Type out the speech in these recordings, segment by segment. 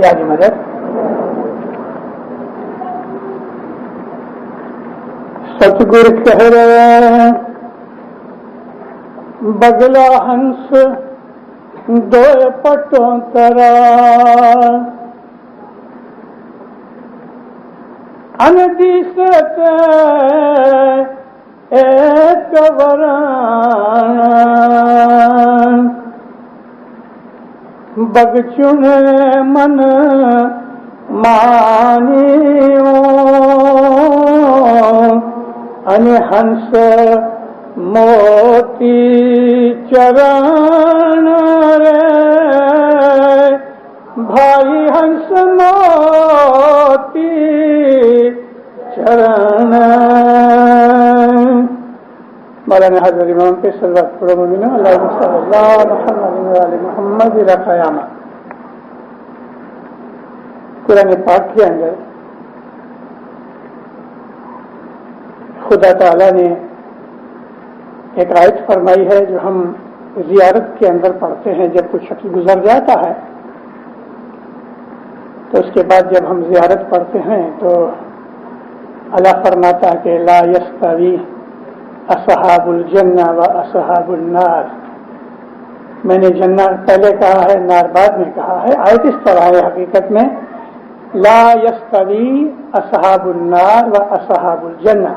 یعنی مدد. ستگر کہہ رہے بگلا ہنس دو پٹوں کرا اندیست ایک وران بگ چنے من مانیوں ان ہنس موتی چران رے بھائی ہنس موتی چران. مولانا حضرت امام کے صلی اللہ علیہ وسلم اللہ صلی اللہ علیہ محمد رقیامہ. قرآن پاک کے اندر خدا تعالیٰ نے ایک آیت فرمائی ہے جو ہم زیارت کے اندر پڑھتے ہیں. جب کوئی شخص گزر جاتا ہے تو اس کے بعد جب ہم زیارت پڑھتے ہیں تو اللہ فرماتا ہے کہ لا یستوی اصحاب الجنہ و اصحاب النار. میں نے جنت پہلے کہا ہے، نار بعد میں کہا ہے. آیت اس طرح ہے حقیقت میں لا یستوی اصحاب النار و اصحاب الجنہ.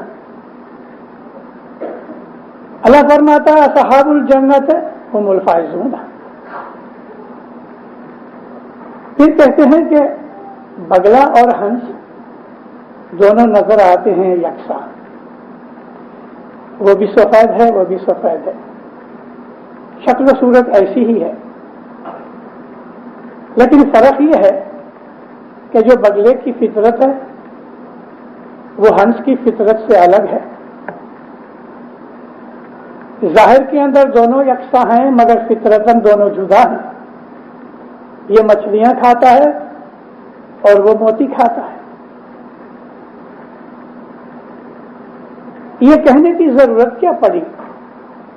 اللہ فرماتا ہے اصحاب الجنت هم الفائزون. پھر کہتے ہیں کہ بگلا اور ہنس دونوں نظر آتے ہیں یکساں. وہ بھی سفید ہے، وہ بھی سفید ہے، شکل و صورت ایسی ہی ہے. لیکن فرق یہ ہے کہ جو بگلے کی فطرت ہے وہ ہنس کی فطرت سے الگ ہے. ظاہر کے اندر دونوں یکساں ہیں مگر فطرتاً دونوں جدا ہیں. یہ مچھلیاں کھاتا ہے اور وہ موتی کھاتا ہے. یہ کہنے کی ضرورت کیا پڑی؟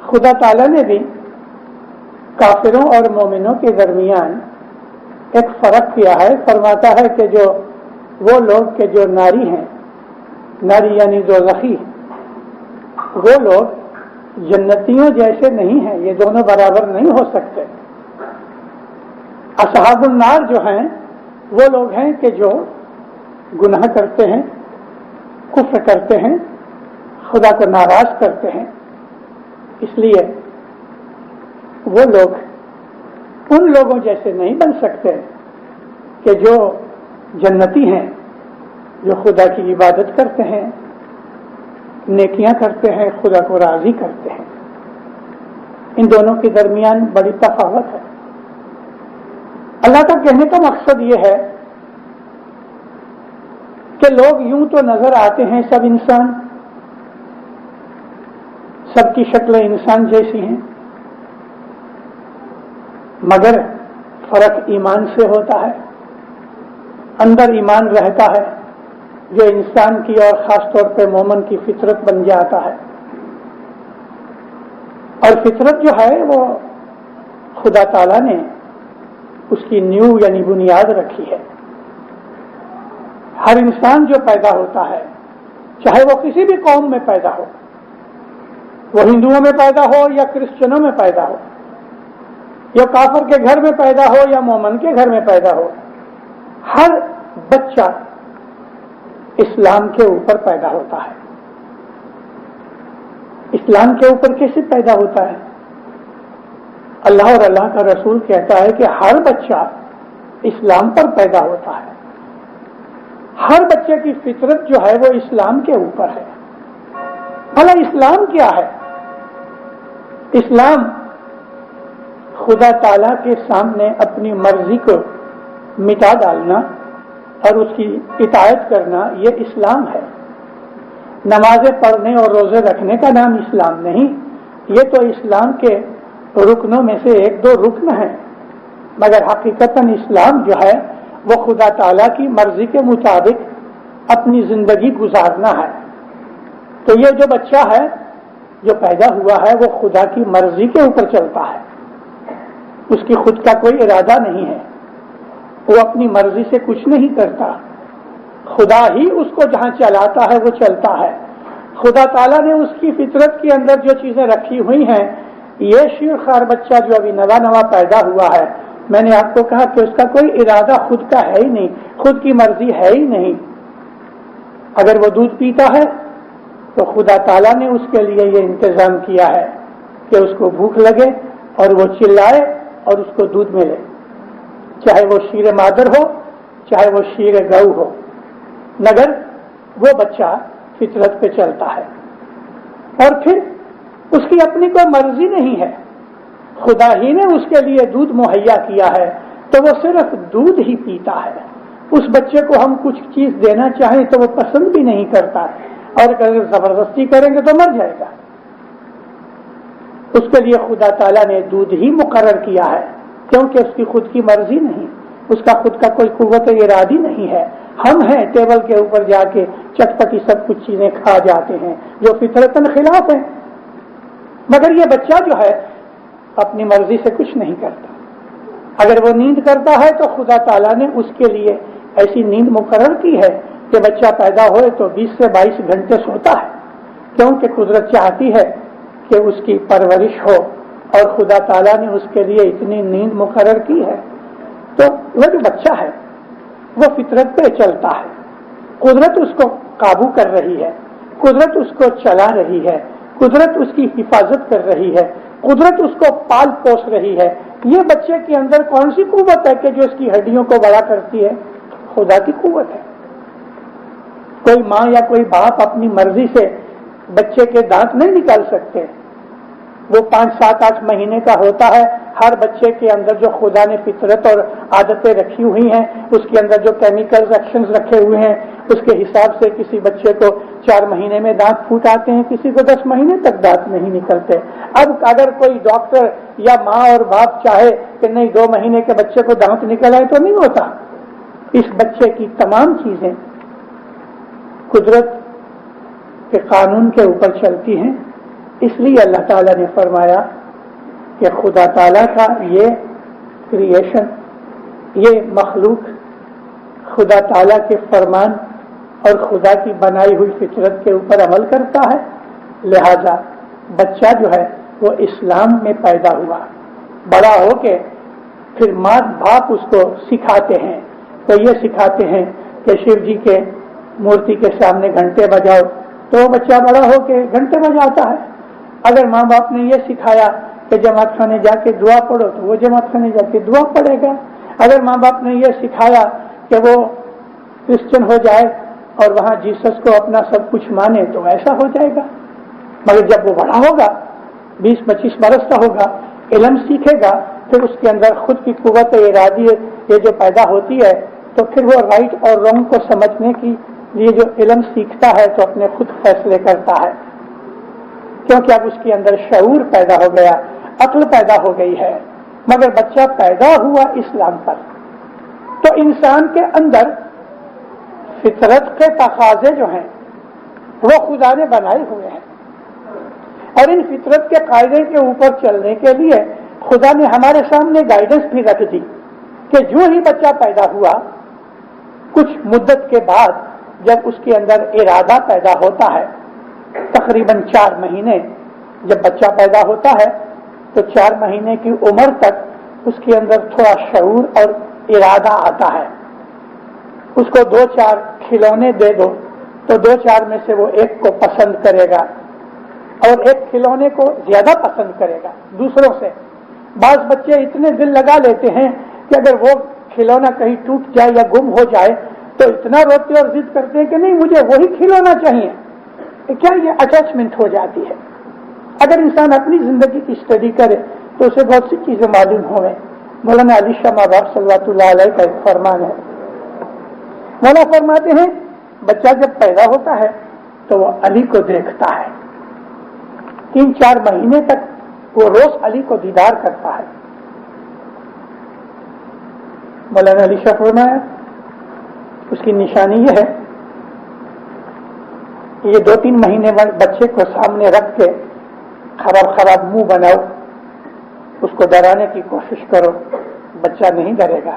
خدا تعالیٰ نے بھی کافروں اور مومنوں کے درمیان ایک فرق کیا ہے. فرماتا ہے کہ جو وہ لوگ کہ جو ناری ہیں، ناری یعنی دوزخی، وہ لوگ جنتیوں جیسے نہیں ہیں. یہ دونوں برابر نہیں ہو سکتے. اصحاب النار جو ہیں وہ لوگ ہیں کہ جو گناہ کرتے ہیں، کفر کرتے ہیں، خدا کو ناراض کرتے ہیں. اس لیے وہ لوگ ان لوگوں جیسے نہیں بن سکتے کہ جو جنتی ہیں، جو خدا کی عبادت کرتے ہیں، نیکیاں کرتے ہیں، خدا کو راضی کرتے ہیں. ان دونوں کے درمیان بڑی تفاوت ہے. اللہ کا کہنے کا مقصد یہ ہے کہ لوگ یوں تو نظر آتے ہیں سب انسان، سب کی شکلیں انسان جیسی ہیں، مگر فرق ایمان سے ہوتا ہے. اندر ایمان رہتا ہے جو انسان کی اور خاص طور پہ مومن کی فطرت بن جاتا ہے. اور فطرت جو ہے وہ خدا تعالیٰ نے اس کی نیو یعنی بنیاد رکھی ہے. ہر انسان جو پیدا ہوتا ہے، چاہے وہ کسی بھی قوم میں پیدا ہو، وہ ہندوؤں میں پیدا ہو یا کرسچنوں میں پیدا ہو، یا کافر کے گھر میں پیدا ہو یا مومن کے گھر میں پیدا ہو، ہر بچہ اسلام کے اوپر پیدا ہوتا ہے. اسلام کے اوپر کیسے پیدا ہوتا ہے؟ اللہ اور اللہ کا رسول کہتا ہے کہ ہر بچہ اسلام پر پیدا ہوتا ہے. ہر بچے کی فطرت جو ہے وہ اسلام کے اوپر ہے. بھلا اسلام کیا ہے؟ اسلام خدا تعالیٰ کے سامنے اپنی مرضی کو مٹا ڈالنا اور اس کی اطاعت کرنا، یہ اسلام ہے. نمازیں پڑھنے اور روزے رکھنے کا نام اسلام نہیں. یہ تو اسلام کے رکنوں میں سے ایک دو رکن ہیں، مگر حقیقتاً اسلام جو ہے وہ خدا تعالیٰ کی مرضی کے مطابق اپنی زندگی گزارنا ہے. تو یہ جو بچہ ہے جو پیدا ہوا ہے وہ خدا کی مرضی کے اوپر چلتا ہے. اس کی خود کا کوئی ارادہ نہیں ہے. وہ اپنی مرضی سے کچھ نہیں کرتا، خدا ہی اس کو جہاں چلاتا ہے وہ چلتا ہے۔ خدا تعالیٰ نے اس کی فطرت کے اندر جو چیزیں رکھی ہوئی ہیں، یہ شیر خوار بچہ جو ابھی نوا پیدا ہوا ہے، میں نے آپ کو کہا کہ اس کا کوئی ارادہ خود کا ہے ہی نہیں، خود کی مرضی ہے ہی نہیں۔ اگر وہ دودھ پیتا ہے تو خدا تعالیٰ نے اس کے لیے یہ انتظام کیا ہے کہ اس کو بھوک لگے اور وہ چلائے اور اس کو دودھ ملے، چاہے وہ شیر مادر ہو چاہے وہ شیر گو ہو، مگر وہ بچہ فطرت پہ چلتا ہے۔ اور پھر اس کی اپنی کوئی مرضی نہیں ہے، خدا ہی نے اس کے لیے دودھ مہیا کیا ہے تو وہ صرف دودھ ہی پیتا ہے۔ اس بچے کو ہم کچھ چیز دینا چاہیں تو وہ پسند بھی نہیں کرتا، اور اگر زبردستی کریں گے تو مر جائے گا۔ اس کے لیے خدا تعالیٰ نے دودھ ہی مقرر کیا ہے، کیونکہ اس کی خود کی مرضی نہیں، اس کا خود کا کوئی قوت ارادی نہیں ہے۔ ہم ہیں ٹیبل کے اوپر جا کے چٹپٹی سب کچھ چیزیں کھا جاتے ہیں جو فطرتاً خلاف ہیں، مگر یہ بچہ جو ہے اپنی مرضی سے کچھ نہیں کرتا۔ اگر وہ نیند کرتا ہے تو خدا تعالیٰ نے اس کے لیے ایسی نیند مقرر کی ہے کہ بچہ پیدا ہوئے تو 20 سے 22 گھنٹے سوتا ہے، کیونکہ قدرت چاہتی ہے کہ اس کی پرورش ہو، اور خدا تعالیٰ نے اس کے لیے اتنی نیند مقرر کی ہے۔ تو وہ جو بچہ ہے وہ فطرت پہ چلتا ہے، قدرت اس کو قابو کر رہی ہے، قدرت اس کو چلا رہی ہے، قدرت اس کی حفاظت کر رہی ہے، قدرت اس کو پال پوس رہی ہے۔ یہ بچے کے اندر کون سی قوت ہے کہ جو اس کی ہڈیوں کو بڑا کرتی ہے؟ خدا کی قوت ہے۔ کوئی ماں یا کوئی باپ اپنی مرضی سے بچے کے دانت نہیں نکال سکتے، وہ 5 7 8 مہینے کا ہوتا ہے، ہر بچے کے اندر جو خدا نے فطرت اور عادتیں رکھی ہوئی ہیں، اس کے اندر جو کیمیکل ایکشنز رکھے ہوئے ہیں، اس کے حساب سے کسی بچے کو 4 مہینے میں دانت پھوٹ آتے ہیں، کسی کو 10 مہینے تک دانت نہیں نکلتے۔ اب اگر کوئی ڈاکٹر یا ماں اور باپ چاہے کہ نہیں 2 مہینے کے بچے کو دانت نکل آئے تو نہیں ہوتا۔ اس بچے کی تمام چیزیں قدرت کے قانون کے اوپر چلتی ہیں، اس لیے اللہ تعالیٰ نے فرمایا کہ خدا تعالیٰ کا یہ کریشن، یہ مخلوق خدا تعالیٰ کے فرمان اور خدا کی بنائی ہوئی فطرت کے اوپر عمل کرتا ہے، لہذا بچہ جو ہے وہ اسلام میں پیدا ہوا، بڑا ہو کے پھر ماں باپ اس کو سکھاتے ہیں، تو یہ سکھاتے ہیں کہ شیو جی کے مورتی کے سامنے گھنٹے بجاؤ، تو وہ بچہ بڑا ہو کے گھنٹے بجاتا ہے۔ اگر ماں باپ نے یہ سکھایا کہ جماعت خانے جا کے دعا پڑھو تو وہ جماعت خانے جا کے دعا پڑھے گا۔ اگر ماں باپ نے یہ سکھایا کہ وہ کرسچن ہو جائے اور وہاں جیسس کو اپنا سب کچھ مانے تو ایسا ہو جائے گا۔ مگر جب وہ بڑا ہوگا، 20 25 برس کا ہوگا، علم سیکھے گا، پھر اس کے اندر خود کی قوت ارادی یہ جو پیدا ہوتی ہے، تو پھر وہ رائٹ اور رانگ کو سمجھنے کی لیے جو علم سیکھتا ہے تو اپنے خود فیصلے کرتا ہے، کیونکہ اب اس کے اندر شعور پیدا ہو گیا، عقل پیدا ہو گئی ہے۔ مگر بچہ پیدا ہوا اسلام پر، تو انسان کے اندر فطرت کے تقاضے جو ہیں وہ خدا نے بنائے ہوئے ہیں، اور ان فطرت کے قاعدے کے اوپر چلنے کے لیے خدا نے ہمارے سامنے گائیڈنس بھی رکھ دی کہ جو ہی بچہ پیدا ہوا، کچھ مدت کے بعد جب اس کے اندر ارادہ پیدا ہوتا ہے، تقریباً 4 مہینے جب بچہ پیدا ہوتا ہے تو 4 مہینے کی عمر تک اس کے اندر تھوڑا شعور اور ارادہ آتا ہے۔ اس کو 2-4 کھلونے دے دو تو 2-4 میں سے وہ ایک کو پسند کرے گا، اور ایک کھلونے کو زیادہ پسند کرے گا دوسروں سے۔ بعض بچے اتنے دل لگا لیتے ہیں کہ اگر وہ کھلونا کہیں ٹوٹ جائے یا گم ہو جائے تو اتنا روتے اور ضد کرتے ہیں کہ نہیں مجھے وہی کھلونا چاہیے۔ کیا یہ اٹیچمنٹ ہو جاتی ہے؟ اگر انسان اپنی زندگی کی اسٹڈی کرے تو اسے بہت سی چیزیں معلوم ہوئے۔ مولانا علی شاہ ماباب صلی اللہ علیہ کا ایک فرمان ہے، مولانا فرماتے ہیں بچہ جب پیدا ہوتا ہے تو وہ علی کو دیکھتا ہے، 3-4 مہینے تک وہ روز علی کو دیدار کرتا ہے۔ مولانا علی شاہ فرمایا اس کی نشانی یہ ہے کہ یہ 2-3 مہینے بچے کو سامنے رکھ کے خراب منہ بناؤ، اس کو ڈرانے کی کوشش کرو، بچہ نہیں ڈرے گا۔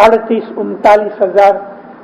38-39,000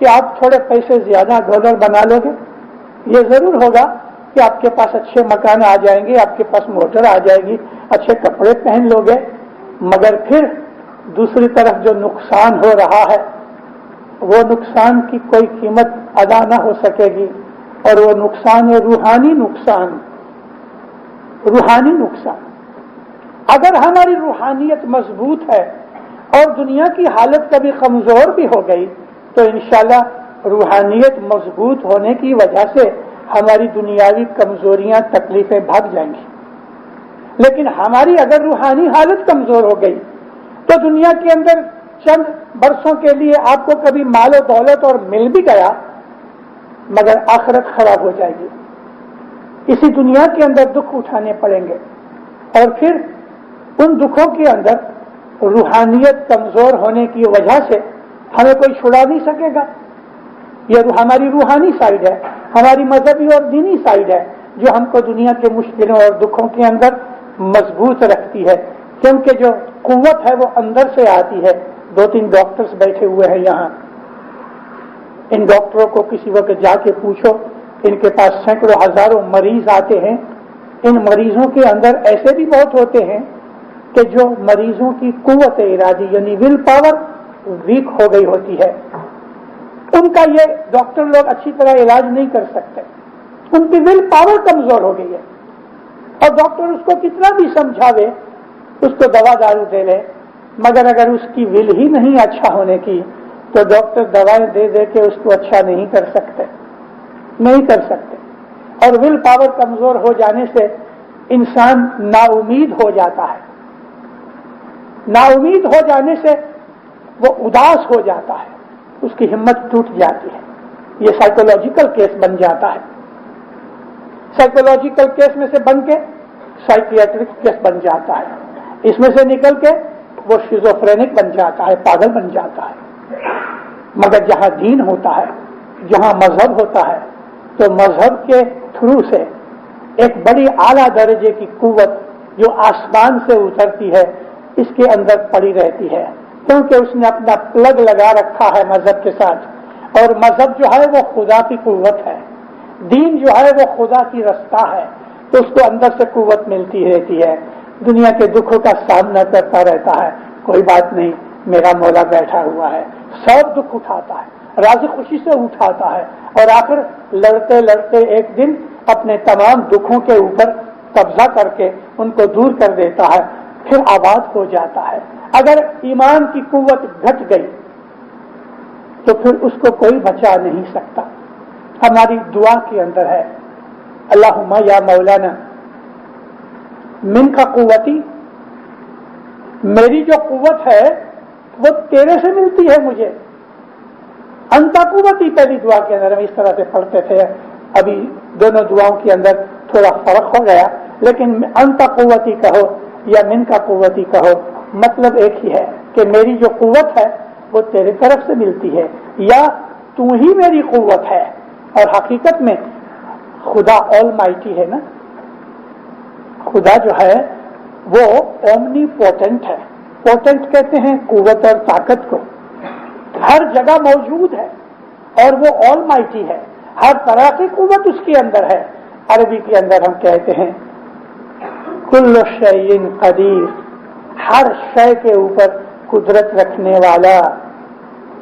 کہ آپ تھوڑے پیسے زیادہ ڈالر بنا لوگے، یہ ضرور ہوگا کہ آپ کے پاس اچھے مکان آ جائیں گے، آپ کے پاس موٹر آ جائے گی، اچھے کپڑے پہن لو گے، مگر پھر دوسری طرف جو نقصان ہو رہا ہے وہ نقصان کی کوئی قیمت ادا نہ ہو سکے گی، اور وہ نقصان ہے روحانی نقصان۔ روحانی نقصان، اگر ہماری روحانیت مضبوط ہے اور دنیا کی حالت کبھی کمزور بھی ہو گئی تو انشاءاللہ روحانیت مضبوط ہونے کی وجہ سے ہماری دنیاوی کمزوریاں تکلیفیں بھاگ جائیں گی۔ لیکن ہماری اگر روحانی حالت کمزور ہو گئی تو دنیا کے اندر چند برسوں کے لیے آپ کو کبھی مال و دولت اور مل بھی گیا مگر آخرت خراب ہو جائے گی۔ اسی دنیا کے اندر دکھ اٹھانے پڑیں گے، اور پھر ان دکھوں کے اندر روحانیت کمزور ہونے کی وجہ سے ہمیں کوئی چھڑا نہیں سکے گا۔ یہ ہماری روحانی سائیڈ ہے، ہماری مذہبی اور دینی سائیڈ ہے جو ہم کو دنیا کے مشکلوں اور دکھوں کے اندر مضبوط رکھتی ہے، کیونکہ جو قوت ہے وہ اندر سے آتی ہے۔ 2-3 ڈاکٹرز بیٹھے ہوئے ہیں یہاں، ان ڈاکٹروں کو کسی وقت جا کے پوچھو، ان کے پاس سینکڑوں ہزاروں مریض آتے ہیں، ان مریضوں کے اندر ایسے بھی بہت ہوتے ہیں کہ جو مریضوں کی قوت ارادی یعنی ول پاور ویک ہو گئی ہوتی ہے، ان کا یہ ڈاکٹر لوگ اچھی طرح علاج نہیں کر سکتے، ان کی ول پاور کمزور ہو گئی ہے، اور ڈاکٹر اس کو کتنا بھی سمجھاوے، اس کو دوا دارو دے لے، مگر اگر اس کی ول ہی نہیں اچھا ہونے کی تو ڈاکٹر دوائیں دے دے کے اس کو اچھا نہیں کر سکتے، نہیں کر سکتے۔ اور ول پاور کمزور ہو جانے سے انسان نا امید ہو جاتا ہے، نا امید ہو جانے سے وہ اداس ہو جاتا ہے، اس کی ہمت ٹوٹ جاتی ہے، یہ سائیکولوجیکل کیس بن جاتا ہے، سائیکولوجیکل کیس میں سے بن کے سائیکیاٹرک کیس بن جاتا ہے، اس میں سے نکل کے وہ شیزوفرینک بن جاتا ہے، پاگل بن جاتا ہے۔ مگر جہاں دین ہوتا ہے، جہاں مذہب ہوتا ہے، تو مذہب کے تھرو سے ایک بڑی اعلیٰ درجے کی قوت جو آسمان سے اترتی ہے اس کے اندر پڑی رہتی ہے، کیونکہ اس نے اپنا پلگ لگا رکھا ہے مذہب کے ساتھ، اور مذہب جو ہے وہ خدا کی قوت ہے، دین جو ہے وہ خدا کی رستہ ہے، تو اس کو اندر سے قوت ملتی رہتی ہے، دنیا کے دکھوں کا سامنا کرتا رہتا ہے، کوئی بات نہیں، میرا مولا بیٹھا ہوا ہے، سب دکھ اٹھاتا ہے، راضی خوشی سے اٹھاتا ہے، اور آخر لڑتے لڑتے ایک دن اپنے تمام دکھوں کے اوپر قبضہ کر کے ان کو دور کر دیتا ہے، پھر آباد ہو جاتا ہے۔ اگر ایمان کی قوت گھٹ گئی تو پھر اس کو کوئی بچا نہیں سکتا۔ ہماری دعا کے اندر ہے اللہم یا مولانا من کا قوتی، میری جو قوت ہے وہ تیرے سے ملتی ہے مجھے، انتا قوتی پہلی دعا کے اندر ہم اس طرح سے پڑھتے تھے، ابھی دونوں دعاؤں کے اندر تھوڑا فرق ہو گیا، لیکن انتا قوتی کہو یا من کا قوتی کہو مطلب ایک ہی ہے کہ میری جو قوت ہے وہ تیرے طرف سے ملتی ہے، یا تو ہی میری قوت ہے۔ اور حقیقت میں خدا آل مائٹی ہے نا، خدا جو ہے وہ اومنی پوٹنٹ ہے، پوٹنٹ کہتے ہیں قوت اور طاقت کو، ہر جگہ موجود ہے، اور وہ آل مائٹی ہے، ہر طرح کی قوت اس کے اندر ہے۔ عربی کے اندر ہم کہتے ہیں کل شیء قدیر، ہر شے کے اوپر قدرت رکھنے والا۔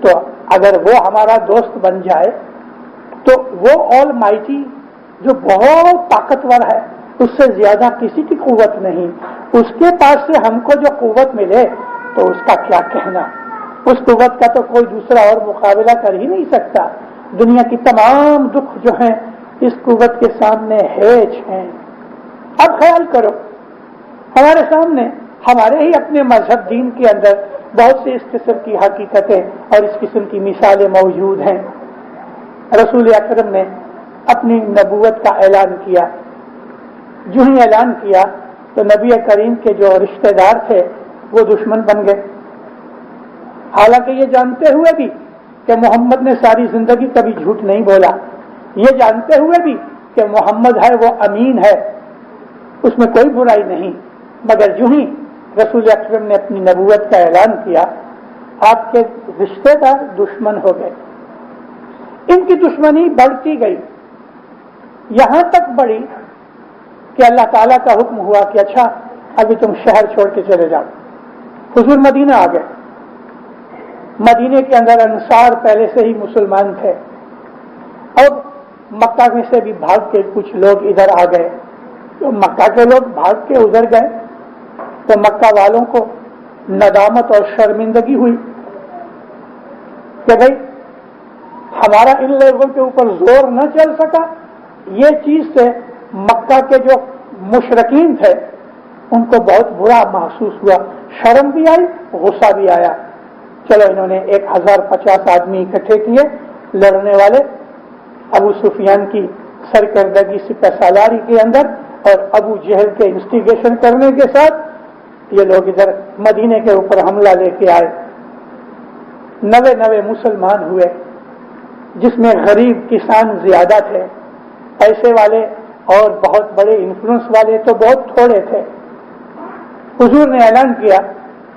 تو اگر وہ ہمارا دوست بن جائے تو وہ آل مائٹی جو بہت طاقتور ہے، اس سے زیادہ کسی کی قوت نہیں، اس کے پاس سے ہم کو جو قوت ملے تو اس کا کیا کہنا، اس قوت کا تو کوئی دوسرا اور مقابلہ کر ہی نہیں سکتا۔ دنیا کی تمام دکھ جو ہیں اس قوت کے سامنے ہیچ ہیں۔ اب خیال کرو، ہمارے سامنے ہمارے ہی اپنے مذہب دین کے اندر بہت سی اس قسم کی حقیقتیں اور اس قسم کی مثالیں موجود ہیں۔ رسول اکرم نے اپنی نبوت کا اعلان کیا، جو ہی اعلان کیا تو نبی کریم کے جو رشتہ دار تھے وہ دشمن بن گئے، حالانکہ یہ جانتے ہوئے بھی کہ محمد نے ساری زندگی کبھی جھوٹ نہیں بولا، یہ جانتے ہوئے بھی کہ محمد ہے وہ امین ہے، اس میں کوئی برائی نہیں، مگر جو ہی رسول اکرم نے اپنی نبوت کا اعلان کیا آپ کے رشتہ دار دشمن ہو گئے، ان کی دشمنی بڑھتی گئی، یہاں تک بڑھی کہ اللہ تعالیٰ کا حکم ہوا کہ اچھا ابھی تم شہر چھوڑ کے چلے جاؤ۔ حضور مدینہ آ گئے۔ مدینے کے اندر انصار پہلے سے ہی مسلمان تھے، اور مکہ میں سے بھی بھاگ کے کچھ لوگ ادھر آ گئے۔ تو مکہ کے لوگ بھاگ کے ادھر گئے تو مکہ والوں کو ندامت اور شرمندگی ہوئی کہ بھئی ہمارا ان لوگوں کے اوپر زور نہ چل سکا۔ یہ چیز سے مکہ کے جو مشرکین تھے ان کو بہت برا محسوس ہوا، شرم بھی آئی، غصہ بھی آیا۔ چلو انہوں نے 1050 آدمی اکٹھے کیے لڑنے والے، ابو سفیان کی سرکردگی سپہ سالاری کے اندر اور ابو جہل کے انسٹیگیشن کرنے کے ساتھ یہ لوگ ادھر مدینے کے اوپر حملہ لے کے آئے۔ 99 مسلمان ہوئے، جس میں غریب کسان زیادہ تھے، پیسے والے اور بہت بڑے انفلوئنس والے تو بہت تھوڑے تھے۔ حضور نے اعلان کیا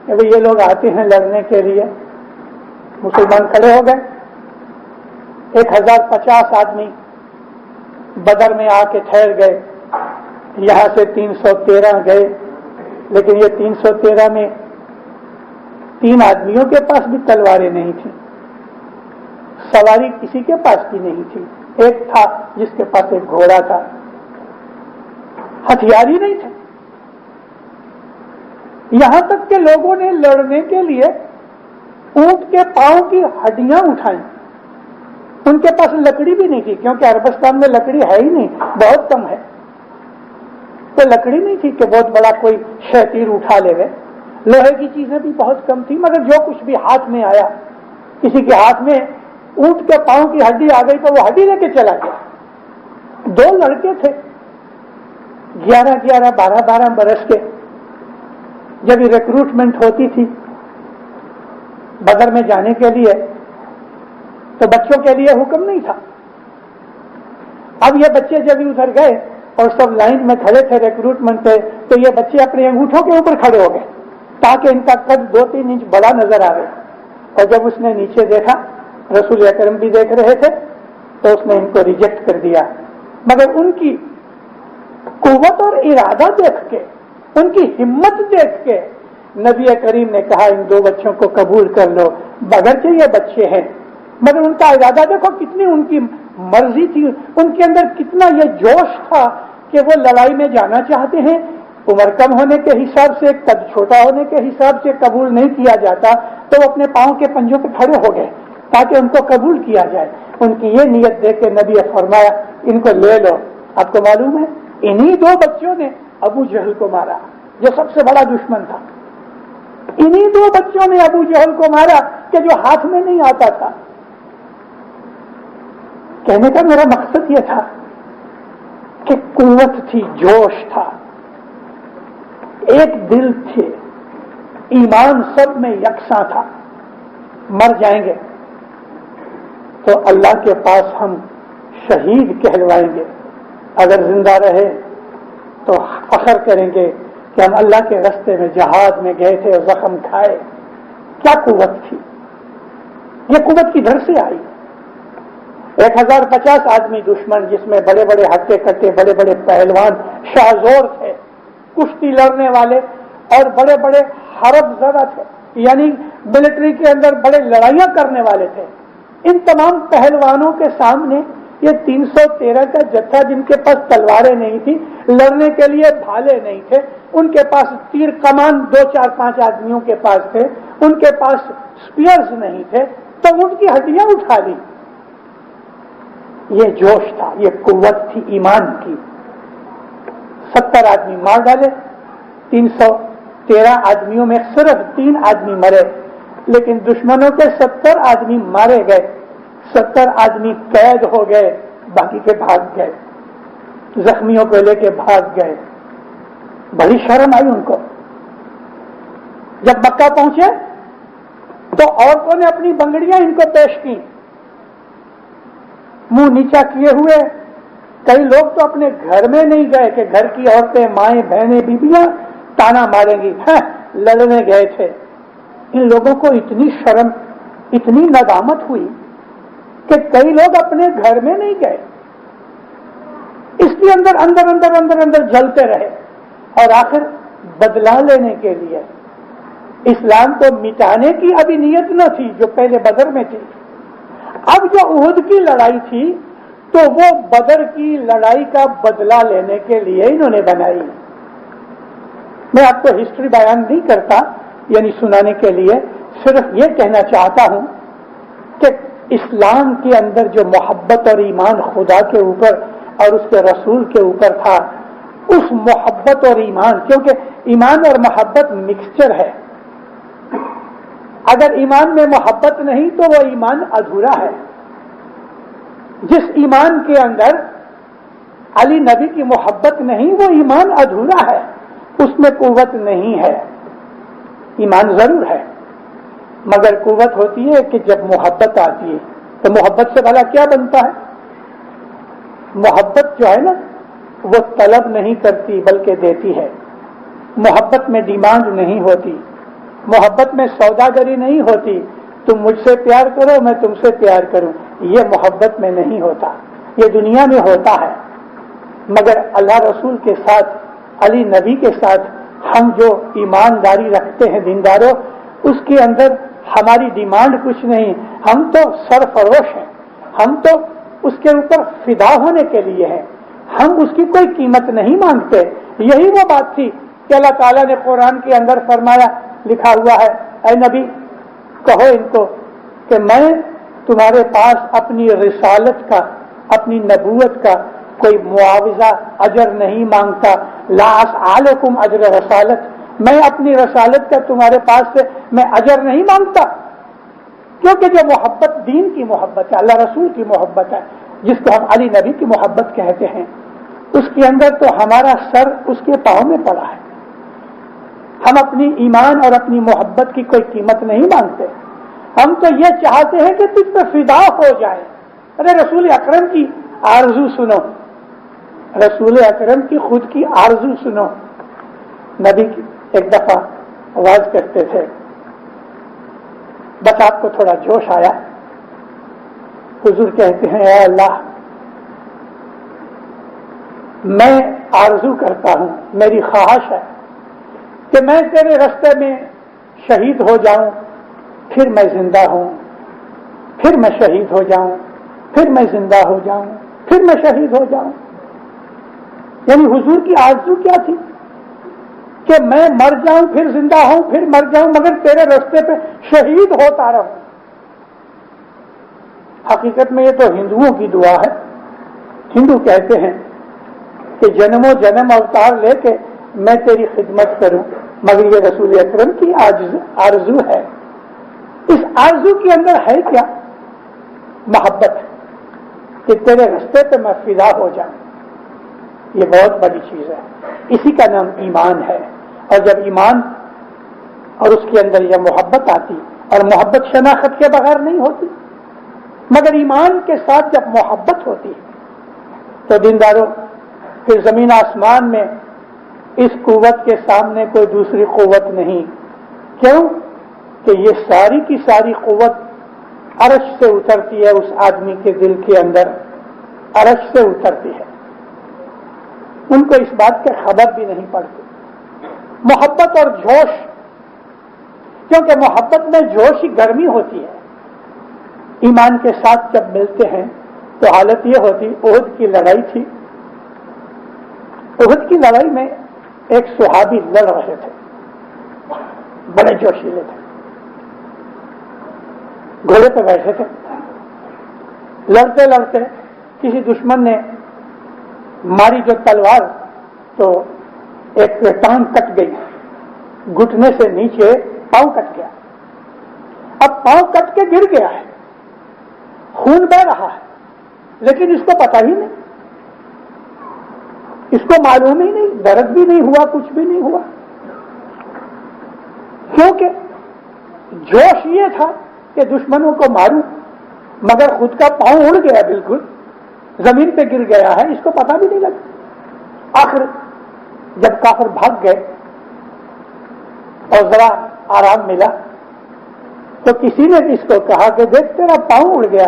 کہ بھئی یہ لوگ آتے ہیں لڑنے کے لیے۔ مسلمان کھڑے ہو گئے، 1050 آدمی بدر میں آ کے ٹھہر گئے، یہاں سے 313 گئے، لیکن یہ 313 میں 3 آدمیوں کے پاس بھی تلواریں نہیں تھیں، سواری کسی کے پاس بھی نہیں تھی، ایک تھا جس کے پاس ایک گھوڑا تھا، ہتھیار ہی نہیں تھے۔ یہاں تک کہ لوگوں نے لڑنے کے لیے اونٹ کے پاؤں کی ہڈیاں اٹھائیں، ان کے پاس لکڑی بھی نہیں تھی، کیونکہ عربستان میں لکڑی ہے ہی نہیں، بہت کم ہے، تو لکڑی نہیں تھی کہ بہت بڑا کوئی شتیر اٹھا لے گئے۔ لوہے کی چیزیں بھی بہت کم تھی، مگر جو کچھ بھی ہاتھ میں آیا، کسی کے ہاتھ میں اونٹ کے پاؤں کی ہڈی آ گئی تو وہ ہڈی لے کے چلا گیا۔ 2 لڑکے تھے 11 12 برس کے، جب ریکروٹمنٹ ہوتی تھی بدر میں جانے کے لیے تو بچوں کے لیے حکم نہیں تھا۔ اب یہ بچے جب ادھر گئے اور سب لائن میں کھڑے تھے ریکروٹمنٹ پہ، تو یہ بچے اپنے انگوٹھوں کے اوپر کھڑے ہو گئے تاکہ ان کا قد 2-3 انچ بڑا نظر آئے۔ اور جب اس نے نیچے دیکھا، رسول اکرم بھی دیکھ رہے تھے، تو اس نے ان کو ریجیکٹ کر دیا، مگر ان کی قوت اور ارادہ دیکھ کے، ان کی ہمت دیکھ کے نبی کریم نے کہا ان 2 بچوں کو قبول کر لو، اگرچہ یہ بچے ہیں مگر ان کا ارادہ دیکھو، کتنی ان کی مرضی تھی، ان کے اندر کتنا یہ جوش تھا کہ وہ لڑائی میں جانا چاہتے ہیں۔ عمر کم ہونے کے حساب سے، قد چھوٹا ہونے کے حساب سے قبول نہیں کیا جاتا، تو وہ اپنے پاؤں کے پنجوں پہ کھڑے ہو گئے تاکہ ان کو قبول کیا جائے۔ ان کی یہ نیت دیکھ کے نبی فرمایا ان کو لے لو۔ آپ کو معلوم ہے انہی 2 بچوں نے ابو جہل کو مارا جو سب سے بڑا دشمن تھا، انہی 2 بچوں نے ابو جہل کو مارا کہ جو ہاتھ میں نہیں آتا تھا۔ کہنے کا میرا مقصد یہ تھا کہ قوت تھی، جوش تھا، ایک دل تھے، ایمان سب میں یکساں تھا۔ مر جائیں گے تو اللہ کے پاس ہم شہید کہلوائیں گے، اگر زندہ رہے تو فخر کریں گے کہ ہم اللہ کے راستے میں جہاد میں گئے تھے اور زخم کھائے۔ کیا قوت تھی! یہ قوت کدھر سے آئی؟ 1050 آدمی دشمن، جس میں بڑے بڑے ہٹے کٹے بڑے بڑے پہلوان شاہزور تھے، کشتی لڑنے والے، اور بڑے بڑے حرب زدہ تھے، یعنی ملٹری کے اندر بڑے لڑائیاں کرنے والے تھے۔ ان تمام پہلوانوں کے سامنے یہ 313 کا جتھا، جن کے پاس تلواریں نہیں تھی، لڑنے کے لیے بھالے نہیں تھے، ان کے پاس تیر کمان 2-4-5 آدمیوں کے پاس تھے، ان کے پاس سپیئرز نہیں تھے، تو ان کی ہڈیاں اٹھا لی۔ یہ جوش تھا، یہ قوت تھی ایمان کی۔ 70 آدمی مار ڈالے، 313 آدمیوں میں صرف 3 آدمی مرے، لیکن دشمنوں کے 70 آدمی مارے گئے، 70 آدمی قید ہو گئے، باقی کے بھاگ گئے، زخمیوں کو لے کے بھاگ گئے۔ بڑی شرم آئی ان کو۔ جب مکہ پہنچے تو عورتوں نے اپنی بنگڑیاں ان کو پیش کی، منہ نیچا کیے ہوئے۔ کئی لوگ تو اپنے گھر میں نہیں گئے کہ گھر کی عورتیں، مائیں، بہنیں، بیویاں تانا ماریں گی، لڑنے گئے تھے۔ ان لوگوں کو اتنی شرم، اتنی ندامت ہوئی، کہ کئی لوگ اپنے گھر میں نہیں گئے، اس کے اندر اندر اندر اندر اندر جلتے رہے، اور آخر بدلہ لینے کے لیے اسلام کو مٹانے کی ابھی نیت نہ تھی جو پہلے بدر میں تھی۔ اب جو احد کی لڑائی تھی تو وہ بدر کی لڑائی کا بدلہ لینے کے لیے انہوں نے بنائی۔ میں آپ کو ہسٹری بیان نہیں کرتا، یعنی سنانے کے لیے صرف یہ کہنا چاہتا ہوں کہ اسلام کے اندر جو محبت اور ایمان خدا کے اوپر اور اس کے رسول کے اوپر تھا، اس محبت اور ایمان، کیونکہ ایمان اور محبت مکسچر ہے، اگر ایمان میں محبت نہیں تو وہ ایمان ادھورا ہے۔ جس ایمان کے اندر علی نبی کی محبت نہیں وہ ایمان ادھورا ہے، اس میں قوت نہیں ہے۔ ایمان ضرور ہے مگر قوت ہوتی ہے کہ جب محبت آتی ہے، تو محبت سے بھلا کیا بنتا ہے؟ محبت جو ہے نا وہ طلب نہیں کرتی بلکہ دیتی ہے۔ محبت میں ڈیمانڈ نہیں ہوتی، محبت میں سوداگری نہیں ہوتی، تم مجھ سے پیار کرو میں تم سے پیار کروں، یہ محبت میں نہیں ہوتا، یہ دنیا میں ہوتا ہے۔ مگر اللہ رسول کے ساتھ، علی نبی کے ساتھ ہم جو ایمانداری رکھتے ہیں دینداروں، اس کے اندر ہماری ڈیمانڈ کچھ نہیں، ہم تو سرفروش ہیں، ہم تو اس کے اوپر فدا ہونے کے لیے ہیں، ہم اس کی کوئی قیمت نہیں مانگتے۔ یہی وہ بات تھی کہ اللہ تعالیٰ نے قرآن کے اندر فرمایا، لکھا ہوا ہے، اے نبی کہو ان کو کہ میں تمہارے پاس اپنی رسالت کا، اپنی نبوت کا کوئی معاوضہ اجر نہیں مانگتا، لا اسألکم اجر رسالت، میں اپنی رسالت کا تمہارے پاس سے میں اجر نہیں مانگتا، کیونکہ جو محبت دین کی محبت ہے، اللہ رسول کی محبت ہے، جس کو ہم علی نبی کی محبت کہتے ہیں، اس کے اندر تو ہمارا سر اس کے پاؤں میں پڑا ہے۔ ہم اپنی ایمان اور اپنی محبت کی کوئی قیمت نہیں مانگتے، ہم تو یہ چاہتے ہیں کہ تجھ پہ فدا ہو جائے۔ ارے رسول اکرم کی آرزو سنو، رسول اکرم کی خود کی آرزو سنو۔ نبی کی ایک دفعہ آواز کرتے تھے، بس آپ کو تھوڑا جوش آیا، حضور کہتے ہیں، اے اللہ میں آرزو کرتا ہوں، میری خواہش ہے کہ میں تیرے راستے میں شہید ہو جاؤں، پھر میں زندہ ہوں، پھر میں شہید ہو جاؤں، پھر میں زندہ ہو جاؤں، پھر میں شہید ہو جاؤں۔ یعنی حضور کی آرزو کیا تھی کہ میں مر جاؤں، پھر زندہ ہوں، پھر مر جاؤں، مگر تیرے راستے پہ شہید ہوتا رہوں۔ حقیقت میں یہ تو ہندوؤں کی دعا ہے۔ ہندو کہتے ہیں کہ جنموں جنم اوتار لے کے میں تیری خدمت کروں، مگر یہ رسول اکرم کی آرزو ہے۔ اس آرزو کے اندر ہے کیا؟ محبت، کہ تیرے راستے پہ میں فدا ہو جاؤں۔ یہ بہت بڑی چیز ہے، اسی کا نام ایمان ہے۔ اور جب ایمان اور اس کے اندر یہ محبت آتی، اور محبت شناخت کے بغیر نہیں ہوتی، مگر ایمان کے ساتھ جب محبت ہوتی تو دینداروں پھر زمین آسمان میں اس قوت کے سامنے کوئی دوسری قوت نہیں۔ کیوں کہ یہ ساری کی ساری قوت عرش سے اترتی ہے، اس آدمی کے دل کے اندر عرش سے اترتی ہے، ان کو اس بات کی خبر بھی نہیں پڑتی۔ محبت اور جوش، کیونکہ محبت میں جوش ہی گرمی ہوتی ہے، ایمان کے ساتھ جب ملتے ہیں تو حالت یہ ہوتی۔ احد کی لڑائی تھی، احد کی لڑائی میں ایک صحابی لڑ رہے تھے، بڑے جوشیلے تھے، گھوڑے پہ بیٹھے تھے، لڑتے لڑتے کسی دشمن نے ماری جو تلوار تو ایک ٹانگ کٹ گئی، گھٹنے سے نیچے پاؤں کٹ گیا۔ اب پاؤں کٹ کے گر گیا ہے، خون بہ رہا ہے، لیکن اس کو پتہ ہی نہیں، اس کو معلوم ہی نہیں، درد بھی نہیں ہوا، کچھ بھی نہیں ہوا، کیونکہ جوش یہ تھا کہ دشمنوں کو ماروں، مگر خود کا پاؤں اڑ گیا، بالکل زمین پہ گر گیا ہے، اس کو پتہ بھی نہیں لگا۔ آخر جب کافر بھاگ گئے اور ذرا آرام ملا تو کسی نے اس کو کہا کہ دیکھ تیرا پاؤں اڑ گیا،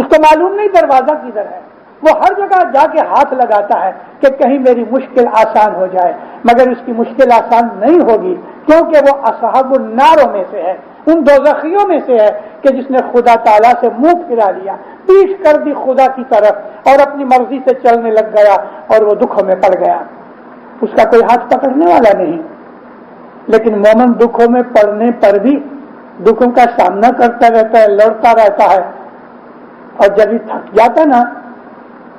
اس کو معلوم نہیں دروازہ کدھر ہے، وہ ہر جگہ جا کے ہاتھ لگاتا ہے کہ کہیں میری مشکل آسان ہو جائے، مگر اس کی مشکل آسان نہیں ہوگی، کیونکہ وہ اصحاب الناروں میں سے ہے، ان دوزخیوں میں سے ہے کہ جس نے خدا تعالیٰ سے منہ پھرا لیا، پیٹ کر دی خدا کی طرف اور اپنی مرضی سے چلنے لگ گیا اور وہ دکھوں میں پڑ گیا۔ اس کا کوئی ہاتھ پکڑنے والا نہیں۔ لیکن مومن دکھوں میں پڑنے پر بھی دکھوں کا سامنا کرتا رہتا ہے، لڑتا رہتا ہے، اور جب یہ تھک جاتا نا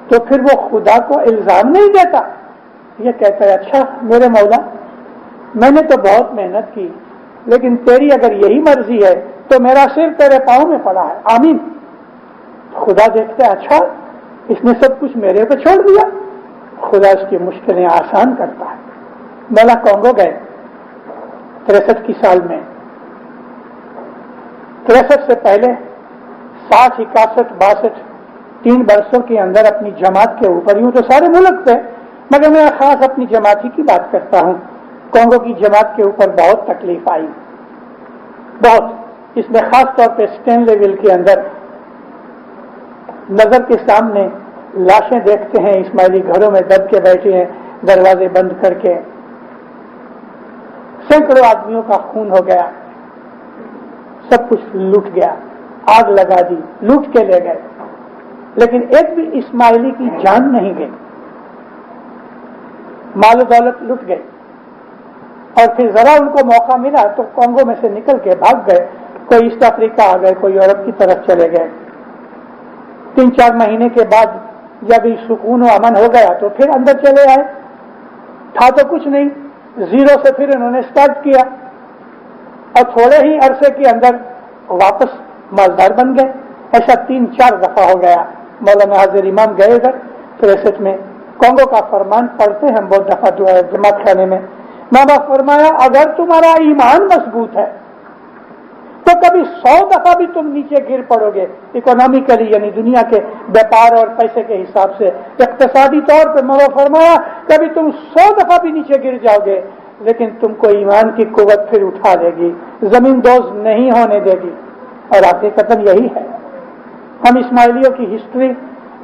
تو پھر وہ خدا کو الزام نہیں دیتا، یہ کہتا ہے اچھا میرے مولا میں نے تو بہت محنت کی، لیکن تیری اگر یہی مرضی ہے تو میرا سر تیرے پاؤں میں پڑا ہے، آمین۔ خدا دیکھتا ہے اچھا اس نے سب کچھ میرے پہ چھوڑ دیا، خدا اس کی مشکلیں آسان کرتا ہے۔ مولا کانگو گئے 63 کی سال میں، 63 سے پہلے 60 61 62 3 برسوں کے اندر اپنی جماعت کے اوپر، یوں تو سارے ملک پہ مگر میں خاص اپنی جماعت ہی کی بات کرتا ہوں، کانگو کی جماعت کے اوپر بہت تکلیف آئی، بہت۔ اس میں خاص طور پہ اسٹینلے ویل کے اندر نظر کے سامنے لاشیں دیکھتے ہیں، اسماعیلی گھروں میں دب کے بیٹھے ہیں دروازے بند کر کے، سینکڑوں آدمیوں کا خون ہو گیا، سب کچھ لوٹ گیا، آگ لگا دی، لوٹ کے لے گئے، لیکن ایک بھی اسماعیلی کی جان نہیں گئی، مال و دولت لٹ گئی۔ اور پھر ذرا ان کو موقع ملا تو کانگو میں سے نکل کے بھاگ گئے، کوئی ایسٹ افریقہ آ گئے، کوئی یورپ کی طرف چلے گئے۔ 3-4 مہینے کے بعد جب سکون و امن ہو گیا تو پھر اندر چلے آئے، تھا تو کچھ نہیں، زیرو سے پھر انہوں نے سٹارٹ کیا اور تھوڑے ہی عرصے کے اندر واپس مالدار بن گئے۔ ایسا 3-4 دفعہ ہو گیا۔ مولانا حاضر امام گئے ادھر 63 میں، کانگو کا فرمان پڑھتے ہیں بہت دفعہ جماعت خانے میں، بابا فرمایا اگر تمہارا ایمان مضبوط ہے تو کبھی 100 دفعہ بھی تم نیچے گر پڑو گے، اکنامیکلی یعنی دنیا کے بیپار اور پیسے کے حساب سے، اقتصادی طور پہ مولا فرمایا کبھی تم 100 دفعہ بھی نیچے گر جاؤ گے لیکن تم کو ایمان کی قوت پھر اٹھا دے گی، زمین دوز نہیں ہونے دے گی۔ اور حقیقتاً یہی ہے۔ ہم اسماعیلیوں کی ہسٹری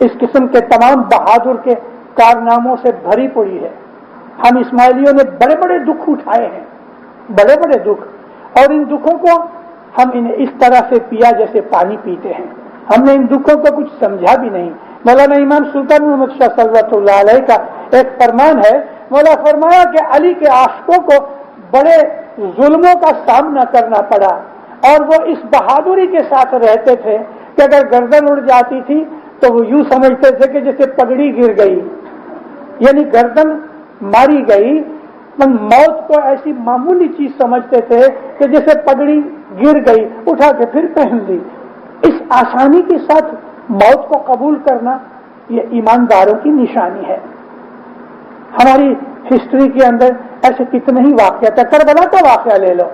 اس قسم کے تمام بہادر کے کارناموں سے بھری پڑی ہے۔ ہم اسماعیلیوں نے بڑے بڑے دکھ اٹھائے ہیں، بڑے بڑے دکھ، اور ان دکھوں کو ہم انہیں اس طرح سے پیا جیسے پانی پیتے ہیں۔ ہم نے ان دکھوں کو کچھ سمجھا بھی نہیں۔ مولانا امام سلطان محمد شاہ صلوات اللہ علیہ کا ایک فرمان ہے، مولا فرمایا کہ علی کے عاشقوں کو بڑے ظلموں کا سامنا کرنا پڑا اور وہ اس بہادری کے ساتھ رہتے تھے کہ اگر گردن اڑ جاتی تھی تو وہ یوں سمجھتے تھے کہ جیسے پگڑی گر گئی، یعنی گردن ماری گئی، موت کو ایسی معمولی چیز سمجھتے تھے کہ جیسے پگڑی گر گئی اٹھا کے پھر پہن لی۔ اس آسانی کے ساتھ موت کو قبول کرنا یہ ایمانداروں کی نشانی ہے۔ ہماری ہسٹری کے اندر ایسے کتنے ہی واقعات، کربلا کا واقعہ لے لو،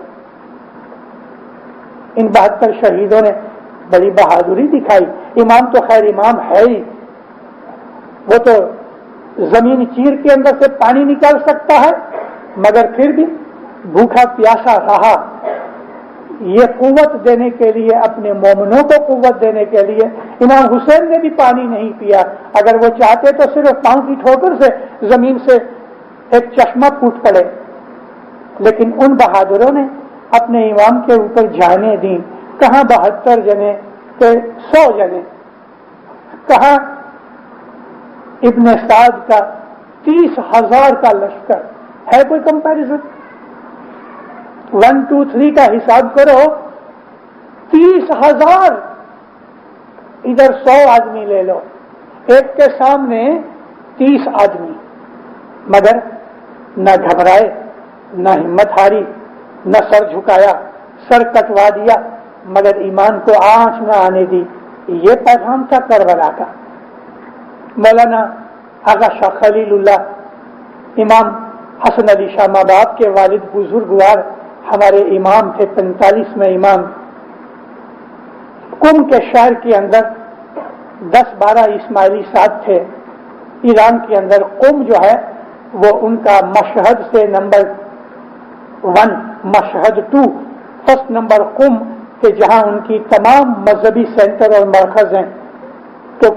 ان 72 شہیدوں نے بڑی بہادری دکھائی۔ امام تو خیر امام ہے ہی، وہ تو زمین چیر کے اندر سے پانی نکال سکتا ہے مگر پھر بھی بھوکا پیاسا رہا۔ یہ قوت دینے کے لیے، اپنے مومنوں کو قوت دینے کے لیے، امام حسین نے بھی پانی نہیں پیا، اگر وہ چاہتے تو صرف پاؤں کی ٹھوکر سے زمین سے ایک چشمہ پھوٹ پڑے، لیکن ان بہادروں نے اپنے امام کے اوپر جانیں دیں۔ کہاں 72 جنے کہ 100 جنے، کہاں ابن سعد کا 30,000 کا لشکر، ہے کوئی کمپیریزن؟ 1 2 3 کا حساب کرو، 30,000، ادھر 100 آدمی لے لو، ایک کے سامنے 30 آدمی، مگر نہ گھبرائے، نہ ہمت ہاری، نہ سر جھکایا، سر کٹوا دیا مگر ایمان کو آنچ نہ آنے دی۔ یہ پیغام تھا کربلا کا۔ مولانا آغا شاہ خلیل اللہ، امام حسن علی شاہ ماباب کے والد بزرگوار ہمارے امام تھے، 45ویں امام۔ قم کے شہر کے اندر 10-12 اسماعیلی ساتھ تھے۔ ایران کے اندر قم جو ہے وہ ان کا مشہد سے نمبر 1، مشہد 2، فرسٹ نمبر قم، کہ جہاں ان کی تمام مذہبی سینٹر اور مرکز ہیں۔ تو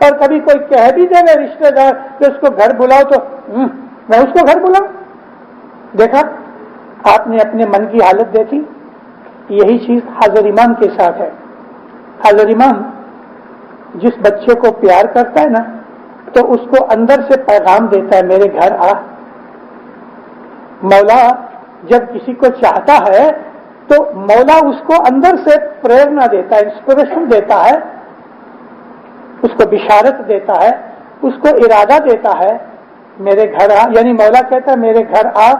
اور کبھی کوئی کہہ بھی دے گا رشتے دار کہ اس کو گھر بلاؤ تو میں اس کو گھر بلاؤں. دیکھا آپ نے اپنے من کی حالت دیکھی. یہی چیز حاضر امام کے ساتھ ہے. حاضر امام جس بچے کو پیار کرتا ہے نا تو اس کو اندر سے پیغام دیتا ہے میرے گھر آ. مولا جب کسی کو چاہتا ہے تو مولا اس کو اندر سے پریرنا دیتا ہے, انسپریشن دیتا ہے, اس کو بشارت دیتا ہے, اس کو ارادہ دیتا ہے میرے گھر آ. یعنی مولا کہتا ہے میرے گھر آ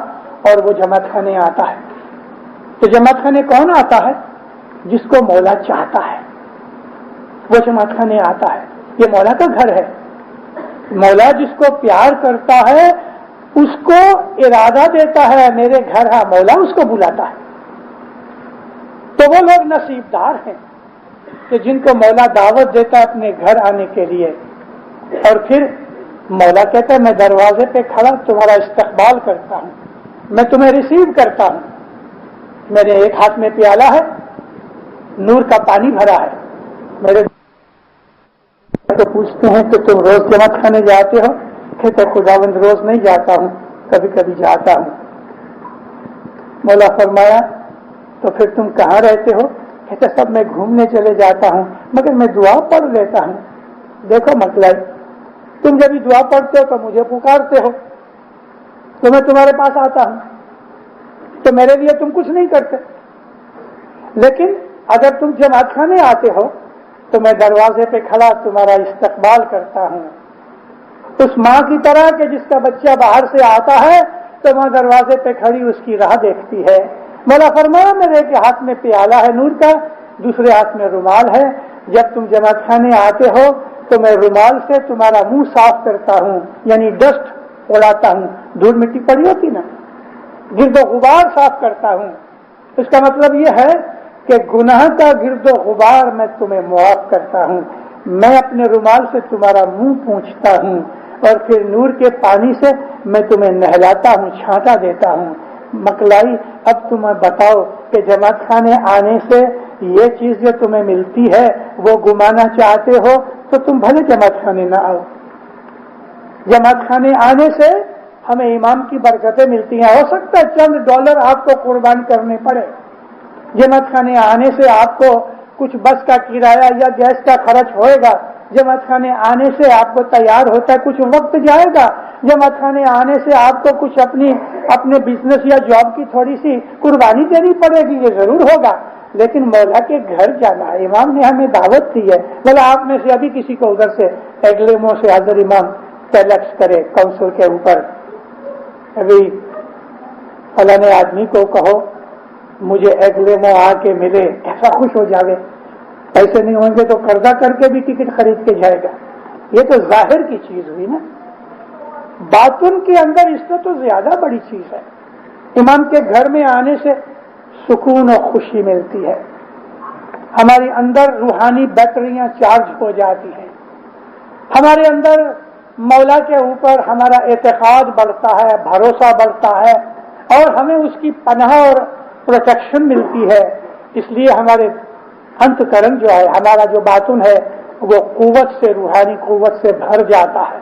اور وہ جماعت خانے آتا ہے. تو جماعت خانے کون آتا ہے؟ جس کو مولا چاہتا ہے وہ جماعت خانے آتا ہے. یہ مولا کا گھر ہے. مولا جس کو پیار کرتا ہے اس کو ارادہ دیتا ہے میرے گھر آ, مولا اس کو بلاتا ہے. تو وہ لوگ نصیبدار ہیں کہ جن کو مولا دعوت دیتا ہے اپنے گھر آنے کے لیے. اور پھر مولا کہتا ہے میں دروازے پہ کھڑا تمہارا استقبال کرتا ہوں, میں تمہیں ریسیو کرتا ہوں. میرے ایک ہاتھ میں پیالہ ہے, نور کا پانی بھرا ہے. میرے تو پوچھتے ہیں کہ تم روز جماعت خانے جاتے ہو؟ کہتے خداوند روز نہیں جاتا ہوں, کبھی کبھی جاتا ہوں. مولا فرمایا تو پھر تم کہاں رہتے ہو؟ کہتے سب میں گھومنے چلے جاتا ہوں مگر میں دعا پڑھ لیتا ہوں. دیکھو مطلب تم جب دعا پڑھتے ہو تو مجھے پکارتے ہو تو میں تمہارے پاس آتا ہوں, تو میرے لیے تم کچھ نہیں کرتے. لیکن اگر تم جماعت خانے آتے ہو تو میں دروازے پہ کھڑا تمہارا استقبال کرتا ہوں, اس ماں کی طرح کہ جس کا بچہ باہر سے آتا ہے تو میں دروازے پہ کھڑی اس کی راہ دیکھتی ہے. مولا فرمایا میرے ایک ہاتھ میں پیالہ ہے نور کا, دوسرے ہاتھ میں رومال ہے. جب تم جماعت خانے آتے ہو تو میں رومال سے تمہارا منہ صاف کرتا ہوں, یعنی ڈسٹ اڑاتا ہوں. دھول مٹی پڑی ہوتی نا, گرد و غبار صاف کرتا ہوں. اس کا مطلب یہ ہے کہ گناہ کا گرد و غبار میں تمہیں معاف کرتا ہوں. میں اپنے رومال سے تمہارا منہ پونچھتا ہوں اور پھر نور کے پانی سے میں تمہیں نہلاتا ہوں, چھانٹا دیتا ہوں. مکلائی اب تمہیں بتاؤ کہ جماعت خانے آنے سے یہ چیز جو تمہیں ملتی ہے وہ گمانا چاہتے ہو تو تم بھلے جماعت خانے نہ آؤ. جماعت خانے آنے سے ہمیں امام کی برکتیں ملتی ہیں. ہو سکتا ہے چند ڈالر آپ کو قربان کرنے پڑے. جماعت خانے آنے سے آپ کو کچھ بس کا کرایہ یا گیس کا خرچ ہوئے گا. جماعت خانے آنے سے آپ کو تیار ہوتا ہے کچھ وقت جائے گا. جماعت خانے آنے سے آپ کو کچھ اپنے بزنس یا جاب کی تھوڑی سی قربانی دینی پڑے گی, یہ ضرور ہوگا. لیکن مولا کے گھر جانا ہے, امام نے ہمیں دعوت دی ہے. بھلا آپ میں سے ابھی کسی کو ادھر سے اگلے منہ سے حضرت امام سلیکٹ کرے کونسل کے اوپر, ابھی فلاں آدمی کو کہو مجھے اگلے منہ آ کے ملے, ایسا خوش ہو جاوے. ایسے نہیں ہوں گے تو قرضہ کر کے بھی ٹکٹ خرید کے جائے گا. یہ تو ظاہر کی چیز ہوئی نا, باطن کے اندر اس سے تو زیادہ بڑی چیز ہے. امام کے گھر میں آنے سے سکون اور خوشی ملتی ہے. ہماری اندر روحانی بیٹریاں چارج ہو جاتی ہیں. ہمارے اندر مولا کے اوپر ہمارا اعتقاد بڑھتا ہے, بھروسہ بڑھتا ہے اور ہمیں اس کی پناہ اور پروٹیکشن ملتی ہے. اس لیے ہمارے انتکرن جو ہے, ہمارا جو باطن ہے وہ قوت سے, روحانی قوت سے بھر جاتا ہے.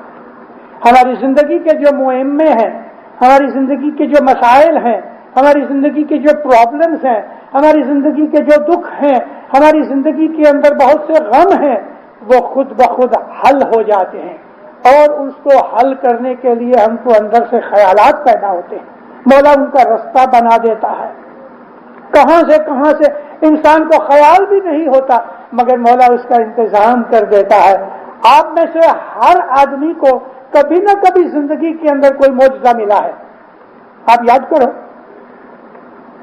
ہماری زندگی کے جو معمے ہیں, ہماری زندگی کے جو مسائل ہیں, ہماری زندگی کے جو پرابلمز ہیں, ہماری زندگی کے جو دکھ ہیں, ہماری زندگی کے اندر بہت سے غم ہیں, وہ خود بخود حل ہو جاتے ہیں. اور اس کو حل کرنے کے لیے ہم کو اندر سے خیالات پیدا ہوتے ہیں. مولا ان کا رستہ بنا دیتا ہے. کہاں سے انسان کو خیال بھی نہیں ہوتا مگر مولا اس کا انتظام کر دیتا ہے. آپ میں سے ہر آدمی کو کبھی نہ کبھی زندگی کے اندر کوئی معجزہ ملا ہے. آپ یاد کرو,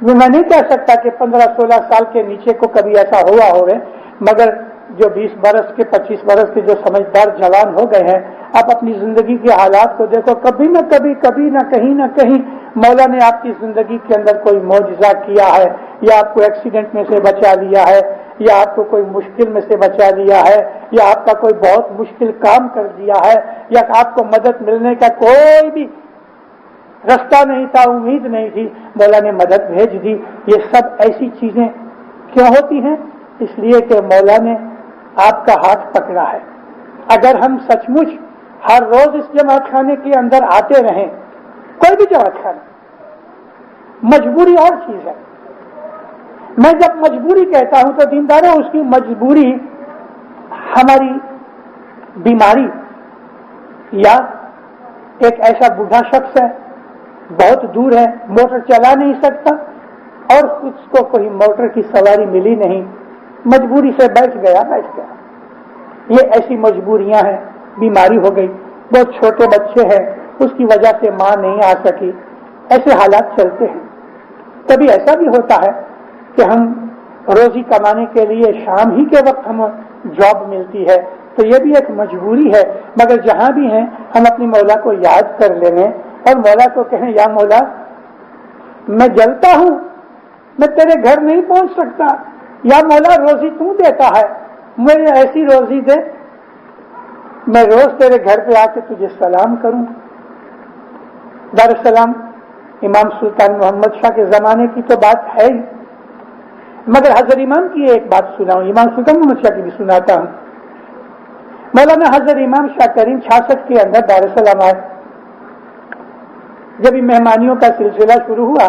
میں نہیں کہہ سکتا کہ 15-16 سال کے نیچے کو کبھی ایسا ہوا ہوگا, مگر جو 20 برس کے 25 برس کے جو سمجھدار جوان ہو گئے ہیں, آپ اپنی زندگی کے حالات کو دیکھو, کبھی نہ کہیں مولا نے آپ کی زندگی کے اندر کوئی معجزہ کیا ہے, یا آپ کو ایکسیڈنٹ میں سے بچا لیا ہے, یا آپ کو کوئی مشکل میں سے بچا لیا ہے, یا آپ کا کوئی بہت مشکل کام کر دیا ہے, یا آپ کو مدد ملنے کا کوئی بھی رستہ نہیں تھا, امید نہیں تھی, مولا نے مدد بھیج دی. یہ سب ایسی چیزیں کیوں ہوتی ہیں؟ اس لیے کہ مولا نے آپ کا ہاتھ پکڑا ہے, اگر ہم سچ مچ ہر روز اس جماعت خانے کے اندر آتے رہیں، کوئی بھی جماعت خانہ، مجبوری اور چیز ہے. میں جب مجبوری کہتا ہوں تو دینداروں اس کی مجبوری ہماری بیماری یا ایک ایسا بوڑھا شخص ہے بہت دور ہے، موٹر چلا نہیں سکتا اور اس کو کوئی موٹر کی سواری ملی نہیں، مجبوری سے بیٹھ گیا. یہ ایسی مجبوریاں ہیں. بیماری ہو گئی، بہت چھوٹے بچے ہیں، اس کی وجہ سے ماں نہیں آ سکی، ایسے حالات چلتے ہیں. کبھی ایسا بھی ہوتا ہے کہ ہم روزی کمانے کے لیے شام ہی کے وقت ہمیں جاب ملتی ہے، تو یہ بھی ایک مجبوری ہے. مگر جہاں بھی ہیں ہم اپنی مولا کو یاد کر لیں اور مولا کو کہیں یا مولا میں جلتا ہوں، میں تیرے گھر نہیں پہنچ سکتا، یا مولا روزی تو دیتا ہے، مجھے ایسی روزی دے میں روز تیرے گھر پہ آ کے تجھے سلام کروں. دارالسلام امام سلطان محمد شاہ کے زمانے کی تو بات ہے ہی، مگر حضرت امام کی ایک بات سناؤں، امام سلطان محمد شاہ کی بھی سناتا ہوں. مولانا حضرت امام شاہ کریم 66 کے اندر دارالسلام آئے. جب مہمانیوں کا سلسلہ شروع ہوا،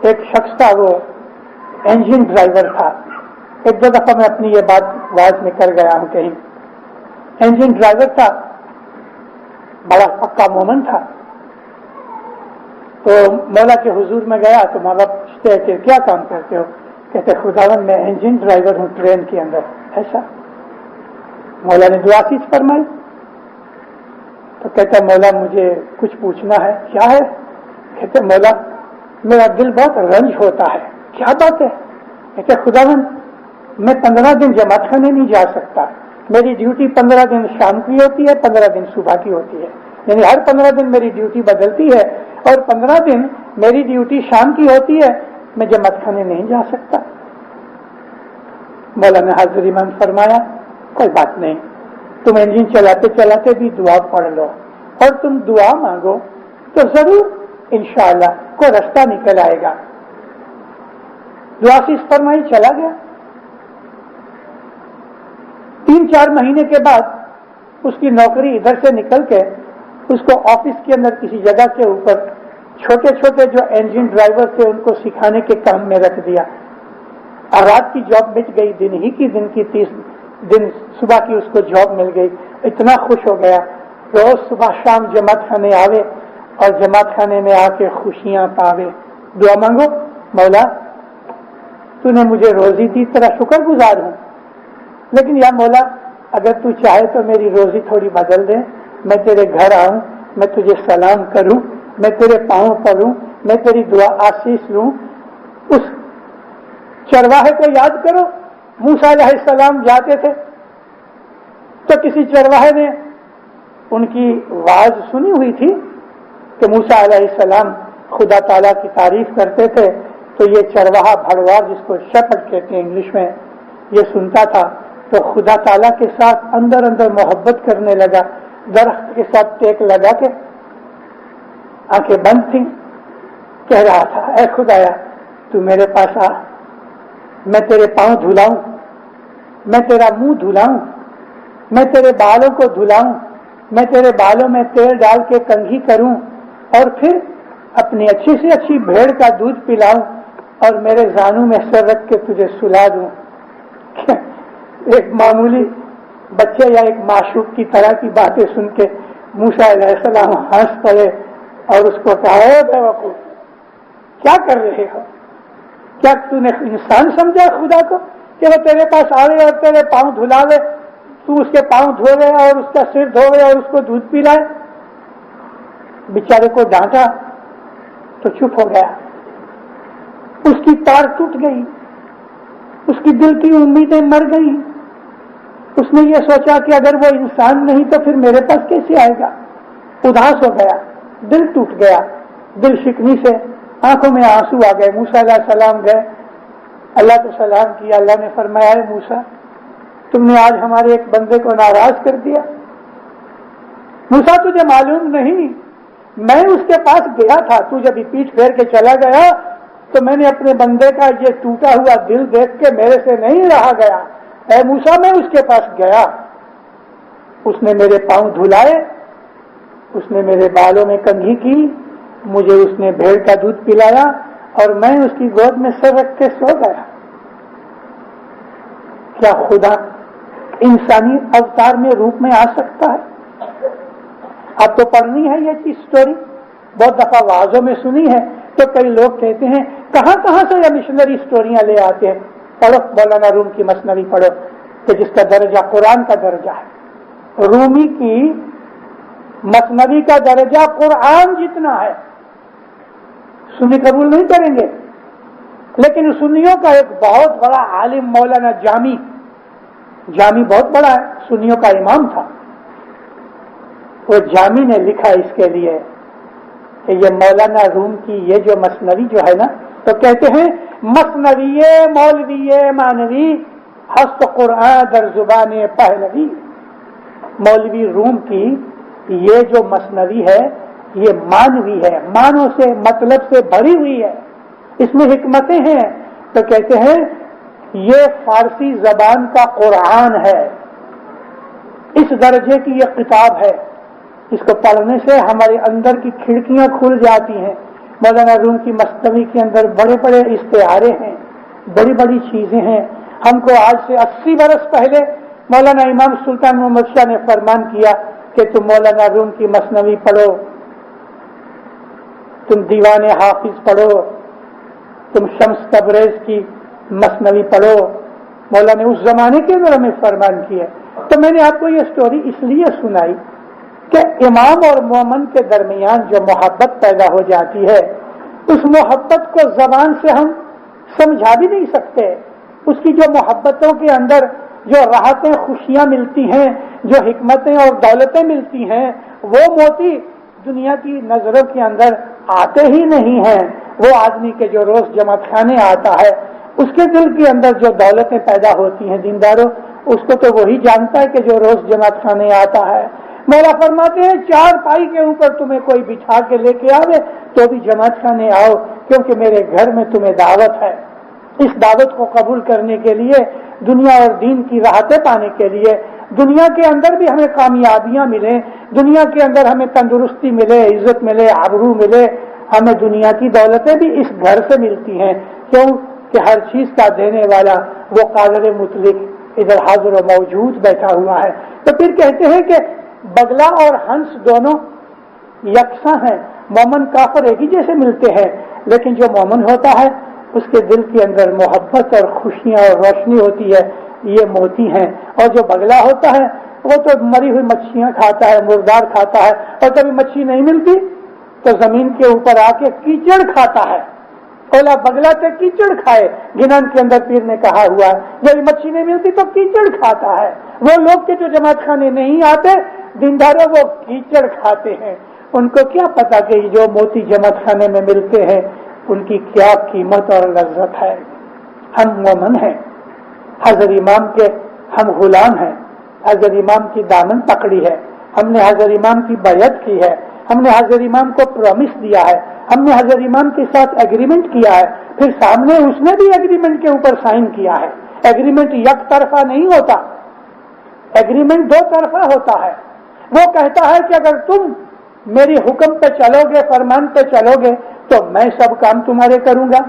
ایک شخص تھا، وہ انجن ڈرائیور تھا. ایک دو دفعہ میں اپنی یہ بات واز میں کر گیا ہوں کہیں. انجن ڈرائیور تھا، بڑا پکا مومن تھا. تو مولا کے حضور میں گیا تو ماں باپ پوچھتے ہیں کہ کیا کام کرتے ہو؟ کہتے خداوند میں انجن ڈرائیور ہوں ٹرین کے اندر. ایسا؟ مولا نے دعا سیز فرمائی. تو کہتا مولا مجھے کچھ پوچھنا ہے. کیا ہے؟ کہتے مولا میرا دل بہت رنج ہوتا ہے. کیا بات ہے؟ کہتے خداوند میں 15 دن جماعت خانے نہیں جا سکتا، میری ڈیوٹی 15 دن شام کی ہوتی ہے، 15 دن صبح کی ہوتی ہے، یعنی ہر 15 دن میری ڈیوٹی بدلتی ہے اور 15 دن میری ڈیوٹی شام کی ہوتی ہے، میں جماعت خانے نہیں جا سکتا. مولانا حضرت امام فرمایا کوئی بات نہیں، تم انجن چلاتے چلاتے بھی دعا پڑھ لو اور تم دعا مانگو تو ضرور انشاءاللہ کوئی رستہ نکل آئے گا. دعا سیز فرمائی، چلا گیا. 3-4 مہینے کے بعد اس کی نوکری ادھر سے نکل کے اس کو آفس کے اندر کسی جگہ کے اوپر چھوٹے چھوٹے جو انجن ڈرائیور تھے ان کو سکھانے کے کام میں رکھ دیا. اور رات کی جاب مٹ گئی، دن کی 30 دن صبح کی اس کو جاب مل گئی. اتنا خوش ہو گیا، روز صبح شام جماعت خانے آوے اور جماعت خانے میں آ کے خوشیاں پاوے. دعا مانگو، مولا تو نے مجھے روزی دی، تیرا شکر گزار ہوں، لیکن یا مولا اگر تو چاہے تو میری روزی تھوڑی بدل دے، میں تیرے گھر آؤں، میں تجھے سلام کروں، میں تیرے پاؤں پڑوں، میں تیری دعا آشیش لوں. اس چرواہے کو یاد کرو، موسیٰ علیہ السلام جاتے تھے تو کسی چرواہے نے ان کی آواز سنی ہوئی تھی کہ موسیٰ علیہ السلام خدا تعالیٰ کی تعریف کرتے تھے. تو یہ چرواہا بھڑوار، جس کو شپٹ کہتے ہیں انگلش میں، یہ سنتا تھا تو خدا تعالیٰ کے ساتھ اندر اندر محبت کرنے لگا. درخت کے ساتھ ٹیک لگا کے آنکھیں بند تھیں، کہہ رہا تھا اے خدایا تو میرے پاس آ، میں تیرے پاؤں دھلاؤں، میں تیرا منہ دھلاؤں، میں تیرے بالوں کو دھلاؤں، میں تیرے بالوں میں تیل ڈال کے کنگھی کروں اور پھر اپنی اچھی سے اچھی بھیڑ کا دودھ پلاؤں اور میرے زانوں میں سر رکھ کے تجھے سلا دوں. ایک معمولی بچے یا ایک معشوق کی طرح کی باتیں سن کے موسیٰ علیہ السلام ہنس پڑے اور اس کو کہا اے بیوقوف کیا کر رہے ہو؟ کیا تو نے انسان سمجھا خدا کو کہ وہ تیرے پاس آوے اور تیرے پاؤں دھلاوے، تو اس کے پاؤں دھوے اور اس کا سر دھوے اور اس کو دودھ پلائے؟ بیچارے کو ڈانٹا تو چپ ہو گیا. اس کی تار ٹوٹ گئی، اس کی دل کی امیدیں مر گئی. اس نے یہ سوچا کہ اگر وہ انسان نہیں تو پھر میرے پاس کیسے آئے گا. اداس ہو گیا، دل ٹوٹ گیا، دل شکنی سے آنکھوں میں آنسو آ گئے. موسیٰ علیہ السلام گئے، اللہ کو سلام کیا. اللہ نے فرمایا اے موسیٰ تم نے آج ہمارے ایک بندے کو ناراض کر دیا. موسیٰ تجھے معلوم نہیں میں اس کے پاس گیا تھا، تو جب پیٹھ پھیر کے چلا گیا تو میں نے اپنے بندے کا یہ ٹوٹا ہوا دل دیکھ کے میرے سے نہیں رہا گیا. اے موسیٰ میں اس کے پاس گیا، اس نے میرے پاؤں دھلائے، اس نے میرے بالوں میں کنگھی کی، مجھے اس نے بھیڑ کا دودھ پلایا اور میں اس کی گود میں سر رکھ کے سو گیا۔ کیا خدا انسانی اوتار میں روپ میں آ سکتا ہے؟ اب تو پڑھنی ہے یہ چیز اسٹوری، بہت دفعہ وعظوں میں سنی ہے، تو کئی لوگ کہتے ہیں کہاں کہاں سے یہ مشنری اسٹوریاں لے آتے ہیں۔ پڑھو مولانا روم کی مثنوی پڑھو کہ جس کا درجہ قرآن کا درجہ ہے۔ رومی کی مثنوی کا درجہ قرآن جتنا ہے۔ سنی قبول نہیں کریں گے، لیکن سنیوں کا ایک بہت بڑا عالم مولانا جامی بہت بڑا ہے، سنیوں کا امام تھا، وہ جامی نے لکھا اس کے لیے کہ یہ مولانا روم کی یہ جو مثنوی جو ہے نا، تو کہتے ہیں مثنوی مولوی مانوی ہست قرآن در زبان پہلوی۔ مولوی روم کی یہ جو مثنوی ہے یہ مانوی ہے، مانو سے مطلب سے بھری ہوئی ہے، اس میں حکمتیں ہیں۔ تو کہتے ہیں یہ فارسی زبان کا قرآن ہے، اس درجے کی یہ کتاب ہے، اس کو پڑھنے سے ہمارے اندر کی کھڑکیاں کھل جاتی ہیں۔ مولانا روم کی مثنوی کے اندر بڑے بڑے استعارے ہیں، بڑی بڑی چیزیں ہیں۔ ہم کو آج سے 80 برس پہلے مولانا امام سلطان محمد شاہ نے فرمان کیا کہ تم مولانا روم کی مثنوی پڑھو، تم دیوان حافظ پڑھو، تم شمس تبریز کی مثنوی پڑھو۔ مولانا نے اس زمانے کے اندر ہمیں فرمان کیا۔ تو میں نے آپ کو یہ سٹوری اس لیے سنائی کہ امام اور مومن کے درمیان جو محبت پیدا ہو جاتی ہے، اس محبت کو زبان سے ہم سمجھا بھی نہیں سکتے۔ اس کی جو محبتوں کے اندر جو راحتیں خوشیاں ملتی ہیں، جو حکمتیں اور دولتیں ملتی ہیں، وہ موتی دنیا کی نظروں کے اندر آتے ہی نہیں ہیں۔ وہ آدمی کے جو روز جماعت خانے آتا ہے، اس کے دل کے اندر جو دولتیں پیدا ہوتی ہیں دینداروں، اس کو تو وہی جانتا ہے کہ جو روز جماعت خانے آتا ہے۔ مولا فرماتے ہیں 4 پائی کے اوپر تمہیں کوئی بچھا کے لے کے آوے تو بھی جماعت خانے آؤ، کیونکہ میرے گھر میں تمہیں دعوت ہے۔ اس دعوت کو قبول کرنے کے لیے، دنیا اور دین کی راحتیں پانے کے لیے، دنیا کے اندر بھی ہمیں کامیابیاں ملیں، دنیا کے اندر ہمیں تندرستی ملے، عزت ملے، آبرو ملے، ہمیں دنیا کی دولتیں بھی اس گھر سے ملتی ہیں۔ کیوں کہ ہر چیز کا دینے والا وہ قادر مطلق ادھر حاضر و موجود بیٹھا ہوا ہے۔ تو پھر کہتے ہیں کہ بگلا اور ہنس دونوں یکساں ہیں، مومن کافر ایک ہی جیسے ملتے ہیں، لیکن جو مومن ہوتا ہے اس کے دل کے اندر محبت اور خوشیاں اور روشنی ہوتی ہے، یہ موتی ہیں۔ اور جو بگلا ہوتا ہے وہ تو مری ہوئی مچھیاں کھاتا ہے، مردار کھاتا ہے، اور کبھی مچھی نہیں ملتی تو زمین کے اوپر آ کے کیچڑ کھاتا ہے۔ اولا بگلا سے کیچڑ کھائے، گنان کے اندر پیر نے کہا ہوا ہے، جب مچھی نہیں ملتی تو کیچڑ کھاتا ہے۔ وہ لوگ کے جو جماعت خانے نہیں آتے دینداروں، وہ کیچڑ کھاتے ہیں۔ ان کو کیا پتا کہ جو موتی جماعت خانے میں ملتے ہیں ان کی کیا قیمت اور لذت ہے۔ ہم مومن ہیں، حضرت امام کے ہم غلام ہیں، حضرت امام کی دامن پکڑی ہے، ہم نے حضرت امام کی بیعت کی ہے، ہم نے حضرت امام کو پرومس دیا ہے، ہم نے حضرت امام کے ساتھ ایگریمنٹ کیا ہے، پھر سامنے اس نے بھی ایگریمنٹ کے اوپر سائن کیا ہے۔ ایگریمنٹ یک طرفہ نہیں ہوتا، ایگریمنٹ 2 طرفہ ہوتا ہے۔ وہ کہتا ہے کہ اگر تم میری حکم پہ چلو گے، فرمان پہ چلو گے تو میں سب کام تمہارے کروں گا۔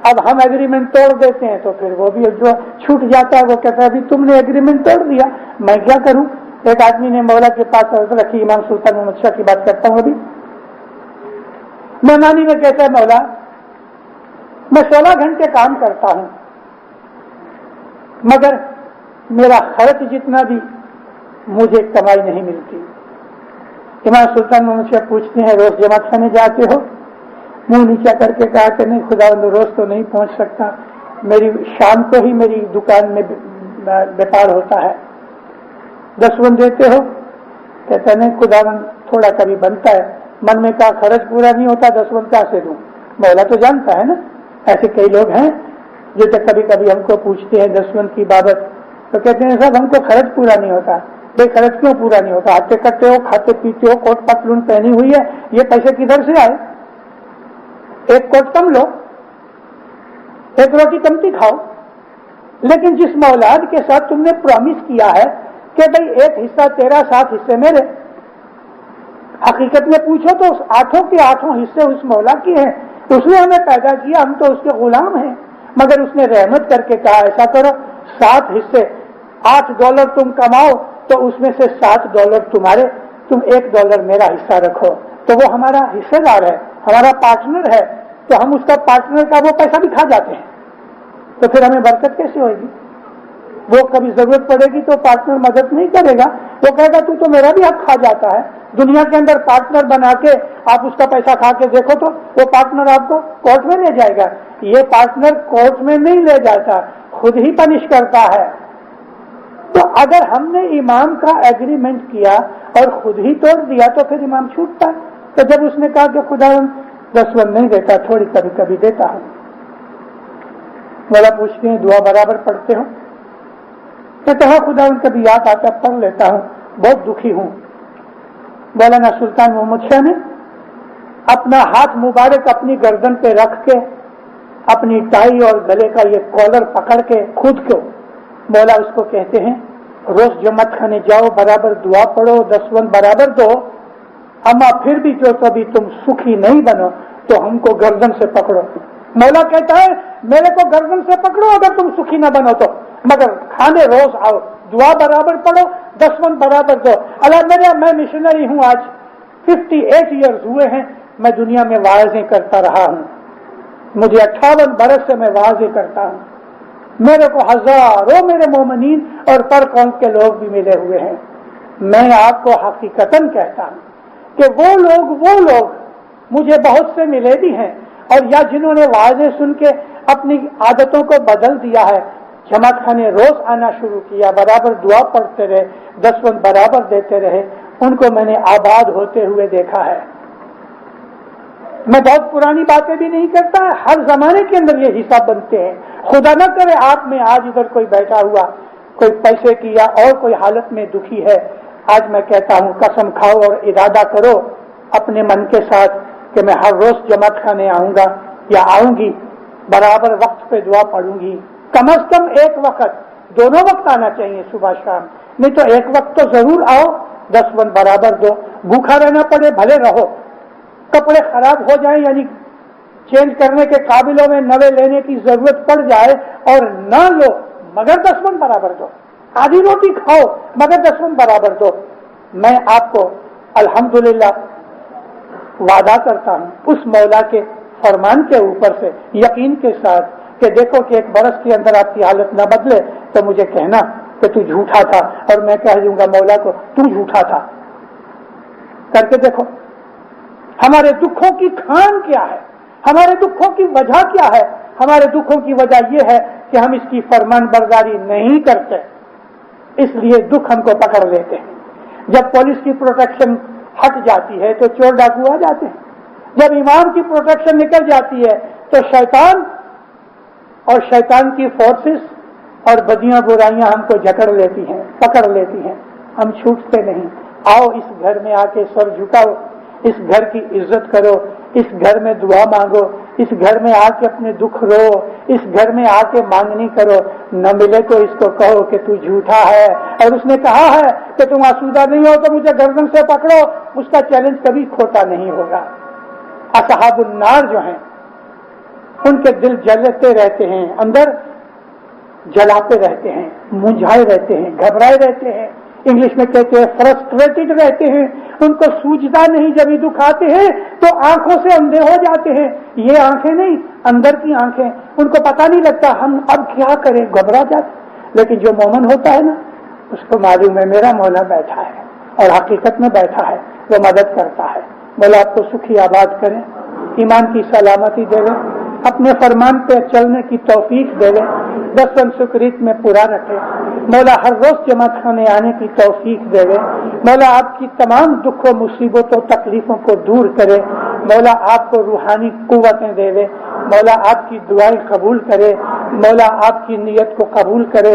اب ہم ایگریمنٹ توڑ دیتے ہیں تو پھر وہ بھی جو چھوٹ جاتا ہے، وہ کہتا ہے ابھی تم نے ایگریمنٹ توڑ دیا، میں کیا کروں۔ ایک آدمی نے مولا کے پاس عرض رکھی، امام سلطان محمد شاہ کی بات کرتا ہوں ابھی، مہمانی میں کہتا ہے مولا میں 16 گھنٹے کام کرتا ہوں مگر میرا خرچ جتنا بھی مجھے کمائی نہیں ملتی۔ امام سلطان محمد شاہ پوچھتے ہیں روز جماعت خانے جاتے ہو؟ منہ نیچا کر کے کہا کہ نہیں خدا روز تو نہیں پہنچ سکتا، میری شام کو ہی میری دکان میں بیپار ہوتا ہے۔ 10 ون دیتے ہو؟ کہتا ہے نہیں خدا تھوڑا کبھی بنتا ہے۔ من میں کہا خرچ پورا نہیں ہوتا، 10 ون کہاں سے دوں؟ مولا تو جانتا ہے نا۔ ایسے کئی لوگ ہیں جو کبھی کبھی ہم کو پوچھتے ہیں 10 ون کی بابت، تو کہتے ہیں صاحب ہم کو خرچ پورا نہیں ہوتا۔ بے خرچ کیوں پورا نہیں ہوتا؟ آتے کرتے ہو، کھاتے پیتے ہو، کوٹ پتلون پہنی ہوئی ہے، یہ پیسے کدھر سے آئے؟ ایک کوٹ کم لو، ایک روٹی کمتی کھاؤ، لیکن جس مولاد کے ساتھ تم نے پرومس کیا ہے کہ بھئی ایک حصہ تیرا 7 حصے میرے. حقیقت میں پوچھو تو 8 کے 8 حصے اس مولا کی ہیں. اس نے ہمیں پیدا کیا, ہم تو اس کے غلام ہیں, مگر اس نے رحمت کر کے کہا ایسا کرو 7 حصے, $8 تم کماؤ تو اس میں سے $7 تمہارے, تم $1 میرا حصہ رکھو. تو وہ ہمارا حصے دار ہے, ہمارا پارٹنر ہے, تو ہم اس کا پارٹنر کا وہ پیسہ بھی کھا جاتے ہیں. تو پھر ہمیں برکت کیسے ہوئے گی؟ وہ کبھی ضرورت پڑے گی تو پارٹنر مدد نہیں کرے گا, وہ کہے گا تو میرا بھی حق کھا جاتا ہے. دنیا کے اندر پارٹنر بنا کے آپ اس کا پیسہ کھا کے دیکھو تو وہ پارٹنر آپ کو کورٹ میں لے جائے گا. یہ پارٹنر کورٹ میں نہیں لے جاتا, خود ہی پنش کرتا ہے. تو اگر ہم نے امام کا ایگریمنٹ کیا اور خود ہی توڑ دیا تو پھر امام چھوٹتا ہے. تو جب اس نے کہا کہ خدا 10 نہیں دیتا, تھوڑی کبھی کبھی دیتا ہوں. مولا پوچھتے ہیں دعا برابر پڑھتے ہو؟ کہتے ہیں خدا کبھی یاد آتا پڑھ لیتا ہوں, بہت دکھی ہوں. مولانا سلطان محمد شاہ نے اپنا ہاتھ مبارک اپنی گردن پہ رکھ کے اپنی ٹائی اور گلے کا یہ کالر پکڑ کے خود کو, مولا اس کو کہتے ہیں روز جماعت خانے جاؤ, برابر دعا پڑھو, 10 برابر دو, اما پھر بھی جو کبھی تم سکھی نہیں بنو تو ہم کو گردن سے پکڑو. مولا کہتا ہے میرے کو گردن سے پکڑو اگر تم سکھی نہ بنو تو, مگر کھانے روز آؤ, دعا برابر پڑھو, 10 برابر دو. اللہ میرے, میں مشنری ہوں, آج 58 ایئرز ہوئے ہیں میں دنیا میں واعظیں کرتا رہا ہوں. مجھے 58 برس سے میں واعظیں کرتا ہوں. میرے کو ہزاروں میرے مومنین اور پر قوم کے لوگ بھی ملے ہوئے ہیں. میں آپ کو حقیقتاً کہتا ہوں کہ وہ لوگ مجھے بہت سے ملے بھی ہیں, اور یا جنہوں نے واعظیں سن کے اپنی عادتوں کو بدل دیا ہے, جماعت خانے روز آنا شروع کیا, برابر دعا پڑھتے رہے, 10 برابر دیتے رہے, ان کو میں نے آباد ہوتے ہوئے دیکھا ہے. میں بہت پرانی باتیں بھی نہیں کرتا, ہر زمانے کے اندر یہ حساب بنتے ہیں. خدا نہ کرے آپ میں آج ادھر کوئی بیٹھا ہوا کوئی پیسے کی یا اور کوئی حالت میں دکھی ہے, آج میں کہتا ہوں قسم کھاؤ اور ارادہ کرو اپنے من کے ساتھ کہ میں ہر روز جماعت خانے آؤں گا یا آؤں گی, برابر وقت پہ دعا پڑھوں گی. کم از کم ایک وقت, دونوں وقت آنا چاہیے, صبح شام, نہیں تو ایک وقت تو ضرور آؤ, 10 برابر دو. بھوکا رہنا پڑے بھلے رہو, کپڑے خراب ہو جائیں یعنی چینج کرنے کے قابلوں میں نوے لینے کی ضرورت پڑ جائے اور نہ لو مگر 10 برابر دو. آدھی روٹی کھاؤ مگر 10 برابر دو. میں آپ کو الحمدللہ وعدہ کرتا ہوں اس مولا کے فرمان کے اوپر سے یقین کے ساتھ کہ دیکھو کہ 1 برس کے اندر آپ کی حالت نہ بدلے تو مجھے کہنا کہ تو جھوٹا تھا, اور میں کہہ دوں گا مولا کو تو جھوٹا تھا. کر کے دیکھو ہمارے دکھوں کی کھان کیا ہے, ہمارے دکھوں کی وجہ کیا ہے. ہمارے دکھوں کی وجہ یہ ہے کہ ہم اس کی فرمان برداری نہیں کرتے, اس لیے دکھ ہم کو پکڑ لیتے ہیں. جب پولیس کی پروٹیکشن ہٹ جاتی ہے تو چور ڈاکو آ جاتے ہیں. جب امام کی پروٹیکشن نکل جاتی ہے تو شیطان اور شیطان کی فورسز اور بدیاں برائیاں ہم کو جکڑ لیتی ہیں, پکڑ لیتی ہیں. ہم چھوٹتے نہیں. آؤ اس گھر میں آ کے سر جھکاؤ, اس گھر کی عزت کرو, اس گھر میں دعا مانگو, اس گھر میں آ کے اپنے دکھ رو, اس گھر میں آ کے مانگنی کرو. نہ ملے تو اس کو کہو کہ تو جھوٹا ہے, اور اس نے کہا ہے کہ تم آسودہ نہیں ہو تو مجھے گردن سے پکڑو. اس کا چیلنج کبھی کھوٹا نہیں ہوگا. اصحاب النار جو ہیں ان کے دل جلتے رہتے ہیں, اندر جلاتے رہتے ہیں, منجھائے رہتے ہیں, گھبرائے رہتے ہیں, انگلش میں کہتے ہیں فرسٹریٹڈ رہتے ہیں. ان کو سوجتا نہیں, جب یہ دکھ آتے ہیں تو آنکھوں سے اندھے ہو جاتے ہیں. یہ آنکھیں نہیں, اندر کی آنکھیں, ان کو پتہ نہیں لگتا ہم اب کیا کریں, گھبرا جاتے. لیکن جو مومن ہوتا ہے نا, اس کو معلوم ہے میرا مولا بیٹھا ہے اور حقیقت میں بیٹھا ہے, وہ مدد کرتا ہے. مولا آپ کو سکھی آباد کریں, ایمان کی سلامتی دے لیں, اپنے فرمان پہ چلنے کی توفیق دے لیں, 10 سکریت میں پورا رکھے. مولا ہر روز جماعت خانے آنے کی توفیق دے لیں. مولا آپ کی تمام دکھ و مصیبتوں تکلیفوں کو دور کرے. مولا آپ کو روحانی قوتیں دے لے. مولا آپ کی دعائیں قبول کرے. مولا آپ کی نیت کو قبول کرے.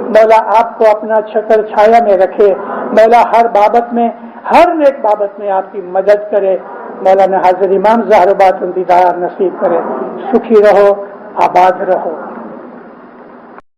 مولا آپ کو اپنا چھتر چھایا میں رکھے. مولا ہر بابت میں, ہر نیک بابت میں آپ کی مدد کرے. مولانا حاضر امام زہر بات دیدار نصیب کرے. سکھی رہو, آباد رہو.